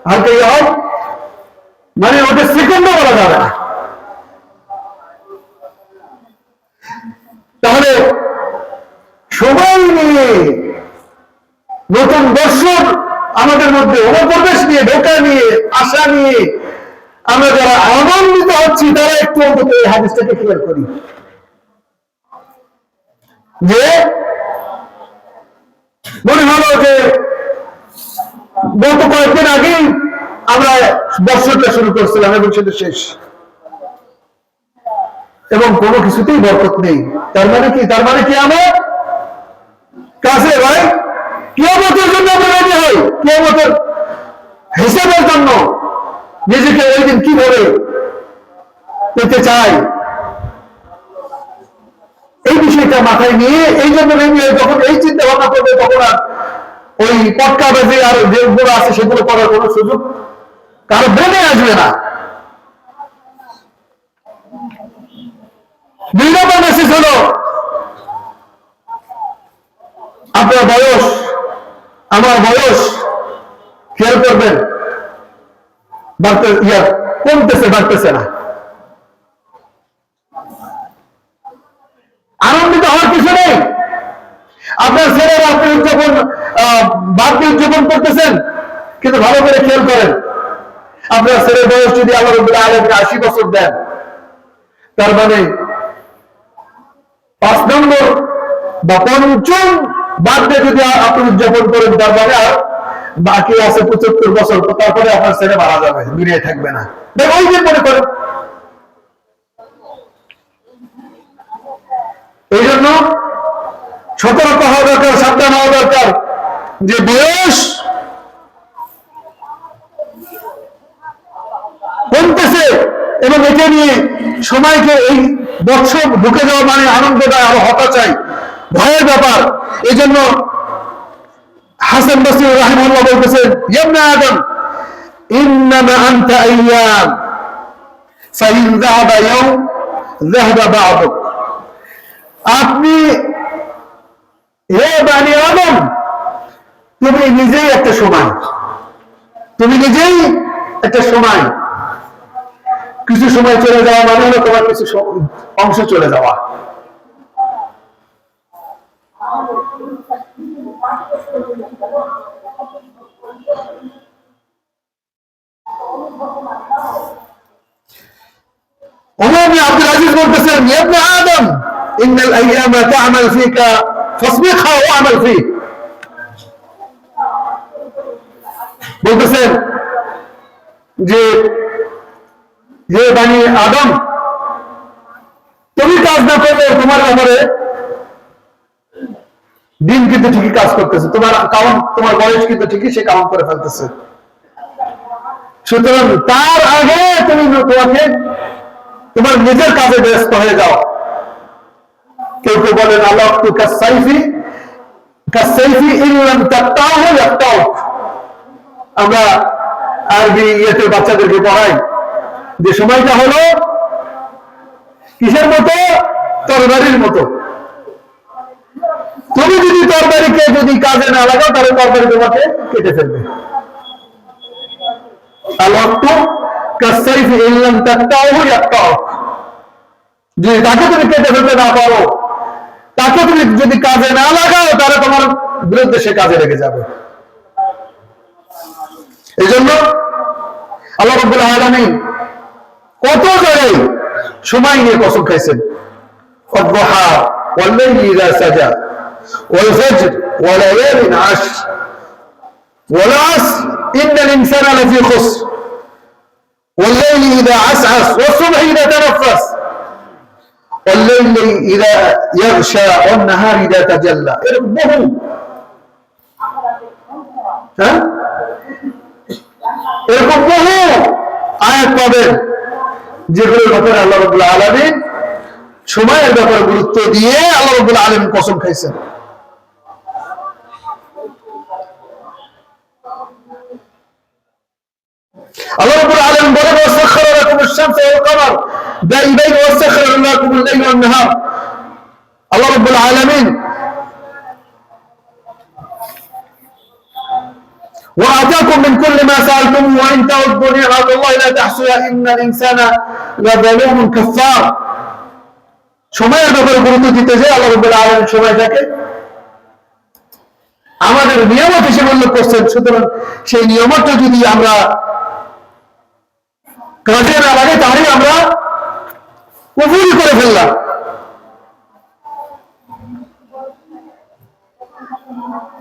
হালকা ইয়ে হয়, মানে ওটা সেকেন্ডও বলা যাবে না। তাহলে সময় নিয়ে নতুন বছর আমাদের মধ্যে অনুপ্রবেশ নিয়ে, ঢোকা নিয়ে, আশা নিয়ে আমরা যারা আনন্দিত হচ্ছি তারা একটু অন্তত এই হাদিসটাকে ক্লিয়ার করি যে মনে হলো যে গত কয়েকদিন আগেই আমরা বছরটা শুরু করছিলাম এবং সেটা শেষ, এবং কোনো কিছুতেই বরকত নেই। তার মানে কি? তার মানে কি আমার কাছে ভাই কিয়ামতের জন্য আমরা রেডি হই, কিয়ামতের হিসাবের জন্য নিজেকে ওই দিন কিভাবে পেতে চাই এই বিষয়টা মাথায় নিয়ে এই জন্য রেডি হই। যখন এই চিন্তা ভাবনা করবে তখন আর ওই পটকা বাজে আর যেগুলো আছে সেগুলো করার কোনো সুযোগ কারো ব্রেনে আসবে না। দুই নম্বর মেসেজ হলো আপনার বয়স, আমার বয়স খেয়াল করবেন কমতেছে, বাড়তেছে না। আনন্দিত হওয়ার কিছু নেই। আপনার ছেলেরা আপনি উদযাপন বার্থডে উদযাপন করতেছেন, কিন্তু ভালো করে খেয়াল করেন আপনার ছেলের বয়স যদি আল্লাহ রাব্বুল আলামিন 80 বছর দেন, তার মানে 5 নম্বর বা 5ম বার্থডে যদি আপনি উদযাপন করেন, তার মানে আর বাকি আছে 75 বছর, তারপরে আপনার ছেলে মারা যাবে, দুনিয়ায় থাকবে না। ওই যে মনে করেন, এই জন্য সতর্ক হওয়া দরকার, সাবধান হওয়া দরকার যে বয়স কমতেছে এবং এটা নিয়ে সময়কে এই বছর ঢুকে যাওয়া মানে আনন্দ দেয়, আরো হতাশায় ভয়ের ব্যাপার। এই জন্য হাসান বসরি রাহিমাহুল্লাহ বলতেছেন, ইয়া ইবনে আদম ইন্নামা আনতা আইয়াম ফাইন যাহাবা ইয়াউম যাহাবা বা'দুক। আপনি হে বনি আদম, তুমি নিজেই একটা সময়, তুমি নিজেই একটা সময়। কিছু সময় চলে যাওয়া মানে হলো তোমার কিছু অংশ চলে যাওয়া। ওমর বিন আব্দুল আজিজ বলতেছেন, ইয়া ইবনে আদম ইন্নাল আইয়ামা তা'মাল ফিকা ফাসবিহা ওয়া'মাল ফি। বলতেছেন যে হে বনি আদম, তুমি কাজ না করলে তোমার ব্যাপারে দিন কিন্তু ঠিকই কাজ করতেছে, তোমার কাউন্ট, তোমার বয়স কিন্তু ঠিকই সে কাউন্ট করে ফেলতেছে। সুতরাং তার আগে তুমি তোমাকে তোমার নিজের কাজে ব্যস্ত হয়ে যাও। কেউ কেউ বলেন আল্লাহ কাসাইফি ইল্লাম তাক্তাহু ইয়াক্তাউ। আমরা আরবি ইয়েতে বাচ্চাদেরকে পড়াই যে সময়টা হলো কিসের মতো? তরবারির মতো। তুমি যদি তরবারিকে যদি কাজে না লাগাও তাহলে তরবারি তোমাকে কেটে ফেলবে। আল-ওয়াক্তু কাসাইফি ইল্লাম তাক্তাহু ইয়াক্তাউ। যে তাকে তুমি কেটে ফেলতে না পারো, তাকে তুমি যদি কাজে না লাগাও তাহলে তোমার বিরুদ্ধে সে কাজে লেগে যাবে। এই জন্য আল্লাহ রাব্বুল আলামিন কত জায়গায় সময় নিয়ে কসম খাইছেন। ওয়াদ-দুহা ওয়াল-লাইলি ইযা সাজা ওয়াল-ফাজর ওয়ালায়ালিন আশর ওয়াল-আসর ইন্নাল ইনসানা লাফী খুসর ওয়াল-লাইলি ইযা আসআস ওয়াস-সুবহি ইযা তানাফফাস ওয়াল-লাইলি ইযা ইয়াগশা ওয়ান-নাহারি ইযা তাজাল্লা। এরকম বহু এরকম বহু আয়াত পাবেন যেগুলোর ব্যাপারে আল্লাহ রাব্বুল আলামিন সময়ের ব্যাপারে গুরুত্ব দিয়ে আল্লাহ রাব্বুল আলামিন কসম খাইছেন। আল্লাহ রাব্বুল আলামিন বলেন ওয়াসাখখারা লাকুমুশ শামসা ওয়াল কামার দাইবাইন ওয়াসাখখারা লাকুমুল লাইলা ওয়ান নাহার। আল্লাহ রাব্বুল আলামিন وآتاكم من كل ما سألتموه وإن تعدوا نعمة الله لا تحصوها إن الإنسان لظلوم كفار। সময়ের ব্যাপারে গুরুত্ব দিতে যে আল্লাহ রাব্বুল আলামিন সময়টাকে আমাদের নিয়ামত হিসেবে উল্লেখ করছেন। সুতরাং সেই নিয়ামতটা যদি আমরা কাজে না লাগে তাহলে আমরা কুফরি করে ফেললাম।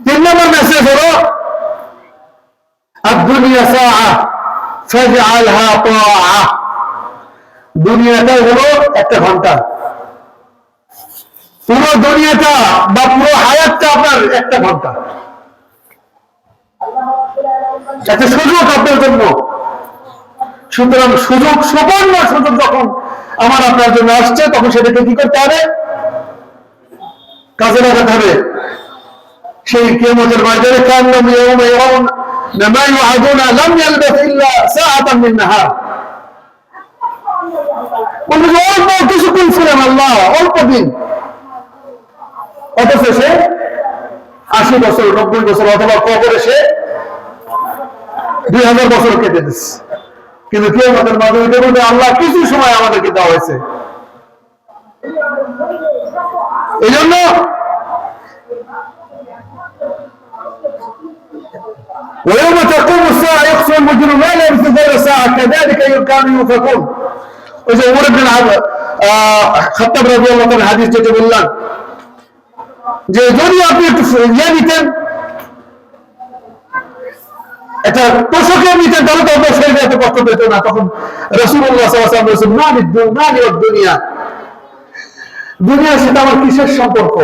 তিন নম্বর মেসেজ হলো الدنيا ساعة فاجعلها طاعة। দুনিয়াটা হলো একটা ঘন্টা, পুরো দুনিয়াটা বা পুরো হায়াতটা আপনার একটা ঘন্টা, একটা সুযোগ আপনার জন্য। সুতরাং সুযোগ, সুবর্ণ সুযোগ যখন আমার আপনার জন্য আসছে তখন সেটাকে কি করতে হবে? কাজে লাগাতে হবে। সেই কিয়ামতের ময়দানে কান্নাম ইয়াউমা ইয়ারাউন মা ইউআদুনা লাম ইয়ালবাথ ইল্লা সাআতান মিন নাহার। অল্প কিছুক্ষণ ছিলাম আল্লাহ, অল্প দিন, অথচ সে 80 বছর 90 বছর অথবা কবরে সে 2000 বছর কেটে দিচ্ছে। কিন্তু কিয়ামতের মাধ্যমে আল্লাহ কিছু সময় আমাদেরকে দেওয়া হয়েছে। এই জন্য ويوم تقوم الساعة يخسر المجرمون ما لبثوا غير ساعة كذلك كانوا يؤفكون। ওই যে ওমর ইবনে খাত্তাব রাদিয়াল্লাহু তাআলা হাদিস যেটা বললাম যে যদি আপনি একটু ইয়ে নিতেন, একটা তোষকে নিতেন তাহলে তো আপনার শরীরে এত কষ্ট পেত না। তখন রাসূলুল্লাহ সাল্লাল্লাহু আলাইহি ওয়াসাল্লাম বলেছেন দুনিয়া দুনিয়ার সাথে আমার কিসের সম্পর্ক?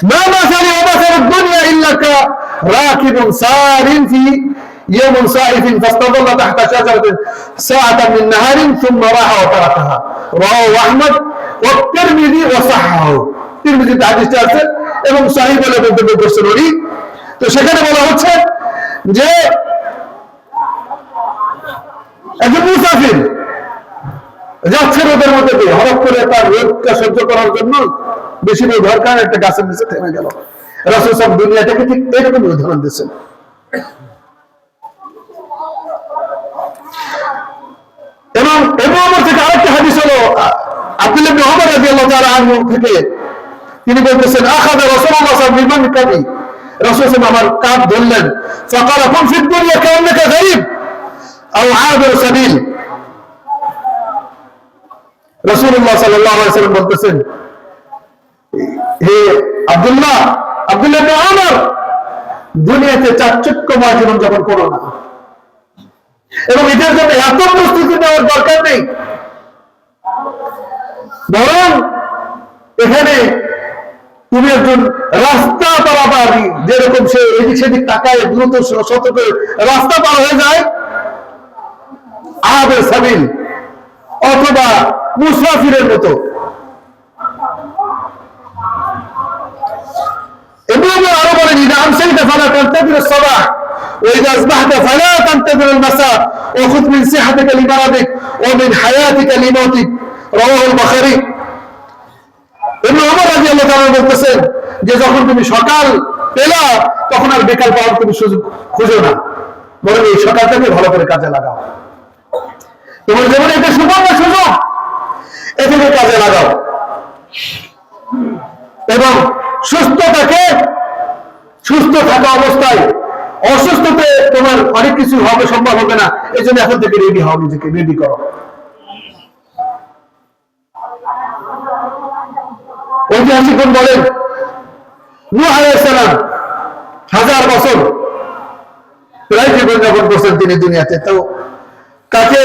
মা মাসালি ওয়া মাসালুদ দুনিয়া ইল্লা কা রাকিবুন সারিন ফি ইয়াউমিন সাইফিন ফাস্তাদalla তাহতা শাজারাতিন সাআতান মিন নাহারিন সুম্মা রাহা ওয়া তারাকাহা। রাওয়াহু আহমদ ওয়া তিরমিজি ওয়া সাহাহু। তিরমিজিতে হাদিসটা আছে এবং সহিহ বলে মন্তব্য করেছেন উনি। তো সেখানে বলা হচ্ছে যে একজন মুসাফির যাচ্ছে রোদের মধ্যে দিয়ে, হঠাৎ করে তার রোদটা সহ্য করার জন্য বেশি রোদ হওয়ার কারণে একটা গাছের নিচে থেমে গেল। রাসূল সাহেব দুনিয়াটাকে ঠিক এরকম উদাহরণ দিয়েছেন। এবং ওমর থেকে আরেকটা হাদিস হলো আব্দুল্লাহ ইবনে ওমর রাদিয়াল্লাহু তাআলা আনহু থেকে, তিনি বলতেছেন আখাযা রাসূলুল্লাহ সাল্লাল্লাহু আলাইহি ওয়াসাল্লাম বিমানকাবি। রাসূল সাল্লাল্লাহু আমার কাঁধ ধরলেন। ফাকালা কুন ফি দুনিয়া কান্নাকা গরীব আও আবির সাবিল। রাসূলুল্লাহ সাল্লাল্লাহু আলাইহি ওয়াসাল্লাম বলতেছেন, হে আব্দুল্লাহ ইবনে ওমর, দুনিয়াতে চাকচিক্যময় জীবন যাপন করো না এবং এটার জন্য এত প্রস্তুতি নেওয়ার দরকার নেই। বরং এখানে তুমি একজন রাস্তা পারাপারি, যেরকম সে এদিক সেদিক তাকায় দ্রুত সতর্ক রাস্তা পার হয়ে যায়, আবির সাবিল অথবা মুসাফিরের মতো। أمسيت فلا تنتظر الصباح وإذا أصبحت فلا تنتظر المساء وخذ من صحتك لمرضك ومن حياتك لموتك رواه البخاري ইবনে ওমর রাদিয়াল্লাহু তাআলা বলতেছেন যে যখন তুমি সকাল পেলা তখন আর বিকাল পাওয়ার তুমি সুযোগ খুঁজো না, বরং এই সকালটাকে ভালো করে কাজে লাগাও। তোমার জীবনে একটা সুবর্ণ সুযোগ, এটাকে কাজে লাগাও এবং সুস্থ থাকা অবস্থায় অসুস্থতে তোমার অনেক কিছু হবে, সম্ভব হবে না। এই জন্য এখন থেকে রেডি হও, নিজেকে রেডি করো। ঐতিহাসিকগণ বলেন নূহ আলাইহিস সালাম 1000 বছর প্রায় জীবনযাপন করছেন তিনি দুনিয়াতে। তো কাকে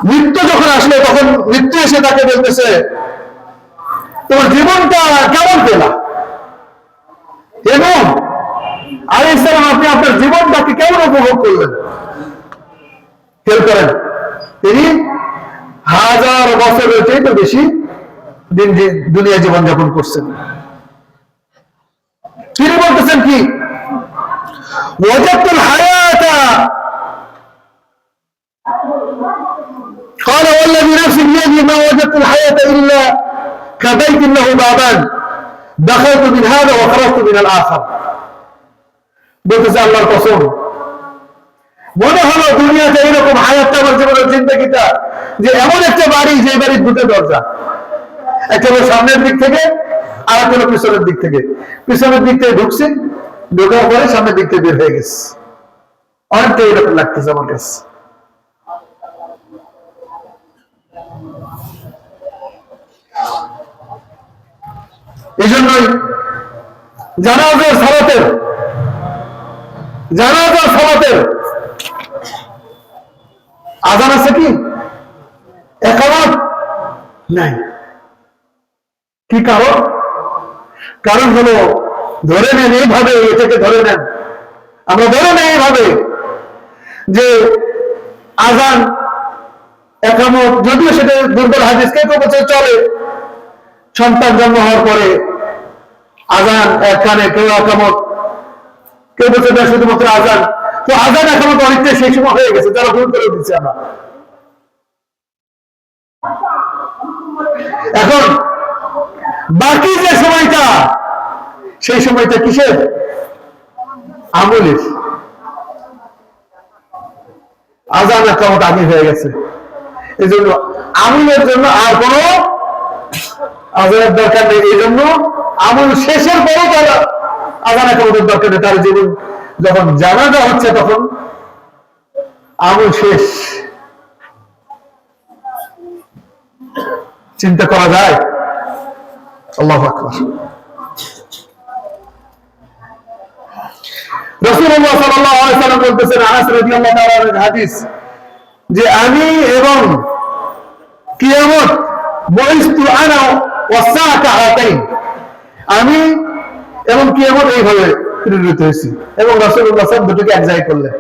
মৃত্যু যখন আসলে তখন মৃত্যু এসে তাকে বলতেছে তোমার জীবনটা কেমন পেলা? এবং আলাইহিস সালাম আপনি আপনার জীবনটাকে কেমন উপভোগ করলেন? খেয়াল করেন, তিনি 1000 বছরের চেয়ে বেশি দিন দুনিয়া জীবন যাপন করছেন। তিনি বলতেছেন কি ওয়াজাতুল হায়াতা قال والذي نفسي بيده ما وجدت الحياة إلا كبيت له بابان دخلت من هذا وخرجت من الآخر। বলতেছে আল্লাহর কসম, মনে হলো দুনিয়াতে এরকম হায়াতটা আমার জীবনের জিন্দেগিটা যে এমন একটা বাড়ি, যে বাড়ির দুটো দরজা, একটা হলো সামনের দিক থেকে আর একটা হলো পিছনের দিক থেকে। পিছনের দিক থেকে ঢুকছি, ঢোকার পরে সামনের দিক থেকে বের হয়ে গেছে। অনেকটা এরকম লাগতেছে আমার কাছে। এই জন্যই জানাজার সালাতের আযান আছে কি? একামত নাই। কি কারণ? কারণ হলো ধরে নেন এইভাবে, এটাকে ধরে নেন, আমরা ধরে নেই এইভাবে যে আযান একামত, যদিও সেটা দুর্বল হাদিস, কেউ বছর চলে সন্তান জন্ম হওয়ার পরে আযান এক কানে, কেউ একামত, কেউ বছর না শুধুমাত্র আযান। তো আযান একামত অনেকটা সেই সময় হয়ে গেছে, যারা ভুল করে দিচ্ছে আমরা। এখন বাকি যে সময়টা, সেই সময়টা কিসের? আমলের। আযান একামত আগে হয়ে গেছে, এই জন্য আমলের জন্য আর কোন আযানের দরকার নেই। এই জন্য আমল শেষের পরে তারা আযান একামতের দরকার নেই। তার জীবন যখন জানাজা হচ্ছে তখন আমল শেষ। চিন্তা করা যায়? আল্লাহু আকবার। রাসূলুল্লাহ সাল্লাল্লাহু আলাইহি ওয়াসাল্লাম বলতেছেন, আনাস রাদিয়াল্লাহু তাআলা এর হাদিস, যে আমি এবং কিয়ামত বইস্তু আনা ওয়াসাআতা হাতাইন, আমি এবং কিয়ামত এইভাবে প্রেরিত হয়েছি। এবং রাসূলুল্লাহ সাল্লাল্লাহু আলাইহি ওয়াসাল্লাম দুটোকে এক জায়গায় করলেন।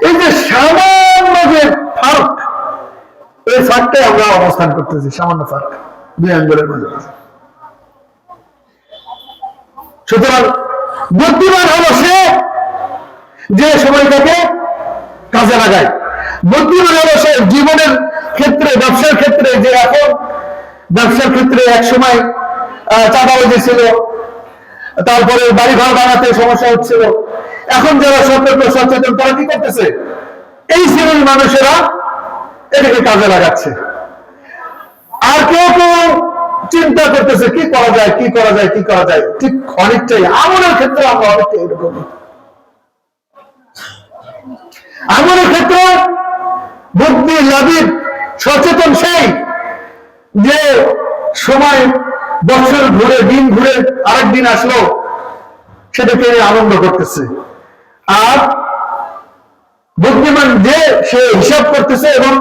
এই যে সামান্য যে ফারাক, এই ফারাকটাই আমরা অবস্থান করতেছি, সামান্য ফারাক দুই আঙ্গুলের মাঝে। সুতরাং বুদ্ধিমান হলো সে যে সময়টাকে কাজে লাগায়। বুদ্ধিমান হলো সে জীবনের ক্ষেত্রে, ব্যবসার ক্ষেত্রে, যে এখন ব্যবসার ক্ষেত্রে এক সময় চাঁদাবাজি ছিল, তারপরে বাড়ি ঘর বানাতে সমস্যা হচ্ছিল, এখন যারা সচেতন তারা কি করতেছে? এই শ্রেণীর মানুষেরা এটাকে কাজে লাগাচ্ছে। আর কেউ কেউ চিন্তা করতেছে কি করা যায়, কি করা যায়, কি করা যায়। ঠিক অনেকটাই আমলের ক্ষেত্রে আমরা অনেকটাই এরকম। আমলের ক্ষেত্রে বুদ্ধি লাবিব সচেতন সেই যে সময় বছর ঘুরে, দিন ঘুরে আরেক দিন আসলো, সেটাকে আনন্দ করতেছে। আর বুদ্ধিমান যে সে হিসাব করতেছে এবং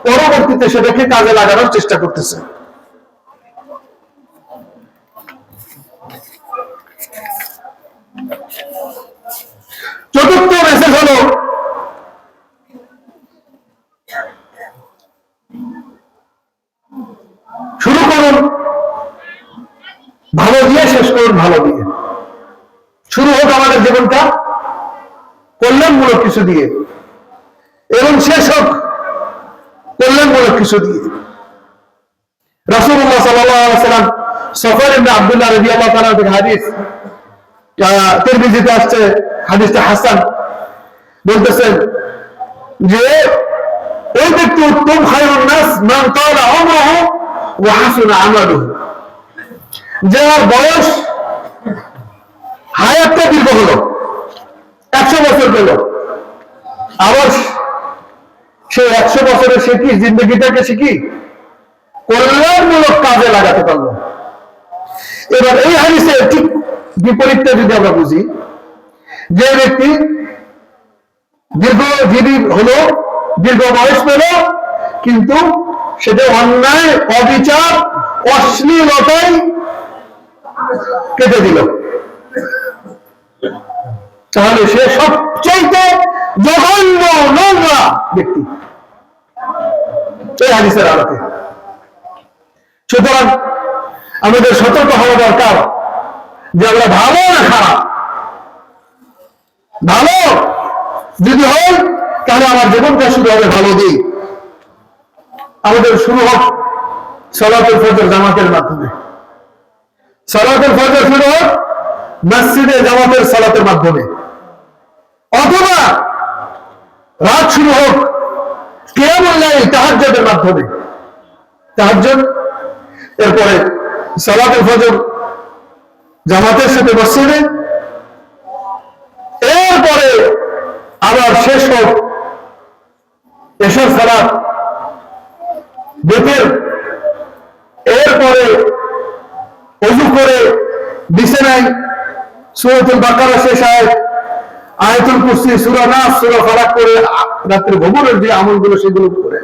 পরবর্তীতে সেটাকে কাজে লাগানোর চেষ্টা করতেছে। চতুর্থ মেসেজ হলো শুরু করুন ভালো দিয়ে শেষ করুন কল্যাণমূলক কিছু দিয়ে এবং শেষ হোক কল্যাণমূলক কিছু দিয়ে। রাসূলুল্লাহ সাল্লাল্লাহু আলাইহি ওয়াসাল্লাম সফর ইবনে আব্দুল্লাহ রাদিয়াল্লাহু তাআলা থেকে হাদিস, তিরমিজিতে আসছে, হাদিসটা হাসান, বলতেছেন যে ওই ব্যক্তি উত্তম, খায়রুন নাস মান তালা উমরুহু ওয়া হাসুনা আমালুহু, যার বয়স হায়াতটা দীর্ঘ হলো, 100 বছর পেল, আবার সে 100 বছরের সে কি জিন্দগিটাকে সে কি কল্যাণমূলক কাজে লাগাতে পারলো। এবার এই হাদিসে ঠিক বিপরীতটা যদি আমরা বুঝি, যে ব্যক্তি দীর্ঘজীবী হলো, দীর্ঘ বয়স পেল, কিন্তু সেটা অন্যায়, অবিচার, অশ্লীলতায় কেটে দিল, তাহলে সে সবচাইতে জঘন্য নোংরা ব্যক্তি এই হাদিসের আলোকে। সুতরাং আমাদের সতর্ক হওয়া দরকার যে আমরা ভালো না খারাপ। ভালো যদি হয় তাহলে আমার জীবনটা শুরু হবে ভালো দিয়ে। আমাদের শুরু হোক সালাতুল ফজর জামাতের মাধ্যমে, সালাতুল ফজর শুরু হোক মসজিদে জামাতের সালাতের মাধ্যমে, অথবা রাত শুরু হোক কিয়ামুল লাইল তাহাজ্জুদের মাধ্যমে। তাহাজ্জুদ, এরপরে সালাতুল ফজর জামাতের সাথে মসজিদে, এরপরে আবার শেষ হোক এশার সালাত বেতের, এরপরে ওযু করে বিছানায় সূরাতুল বাকারা শেষ আয়াত, আয়াতুল কুরসি, সূরা নাস, সূরা ফালাক করে রাত্রে ঘুমানোর যে আমলগুলো সেগুলো করে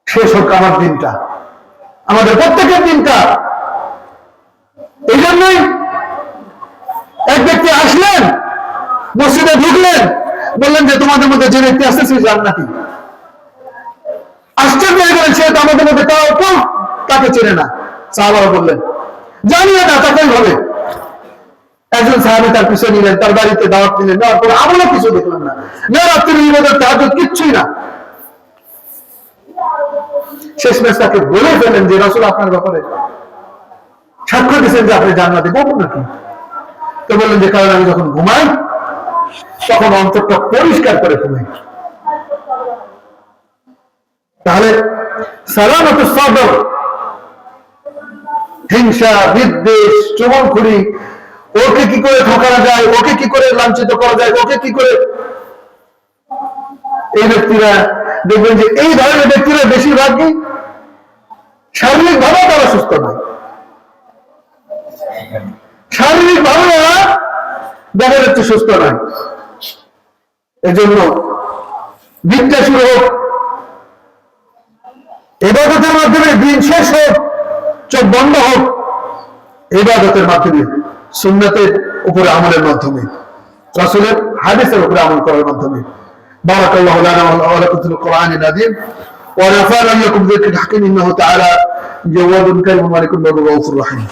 শেষ হোক আমার দিনটা, আমাদের প্রত্যেকের দিনটা। এই জন্যই এক ব্যক্তি আসলেন, মসজিদে ঢুকলেন, বললেন যে তোমাদের মধ্যে যে ব্যক্তি আসছে সে জান্নাতি। আশ্চর্য হয়ে গেলেন, সে তো আমাদের মধ্যে তাকে চেনে না। সাহাবারা বললেন জানিয়ে না, তাকেই হবে। একজন সাহাবী তার পিছনে নিলেন, তার বাড়িতে দাওয়াত দিলেন, দেওয়ার পরে আমলও কিছু দেখলেন না, না রাত্রির ইবাদত তাহাজ্জুদ কিচ্ছুই না। শেষমেশ তাকে বলে ফেলেন যে রাসূল আপনার ব্যাপারে সাক্ষ্য দিচ্ছেন যে আপনি জান্নাতি, বলুন নাকি? তো বললেন যে কারণ আমি যখন ঘুমাই তখন অন্তরটা পরিষ্কার করে ঘুমাই। তাহলে সালামাতুস সাদর, হিংসা, বিদ্বেষ, চুগলখড়ি, ওকে কি করে ঠকানো যায়, ওকে কি করে লাঞ্ছিত করা যায়, ওকে কি করে, এই ব্যক্তিরা দেখবেন যে এই ধরনের ব্যক্তিরা বেশিরভাগই শারীরিক ভাবে তারা সুস্থ নয়, শারীরিক ভাবে দেখা যাচ্ছে সুস্থ নয়। এজন্য দিনটা শুরু হোক ইবাদতের মাধ্যমে, দিন শেষ হোক, চোখ বন্ধ হোক ইবাদতের মাধ্যমে, সুন্নতের উপরে আমলের মাধ্যমে, রাসূলের হাদিসের উপরে আমল করার মাধ্যমে। বারাকাল্লাহু লানা ওয়া লাকুম ফিল কুরআনিল আযীম ওয়া নাফা'না ইয়্যাকুম বিযিকরিল হাকীম ইন্নাহু তাআলা জাওয়াদুন কারীমুন মালিকুন রাউফুর রাহিম।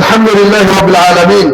الحمد لله رب العالمين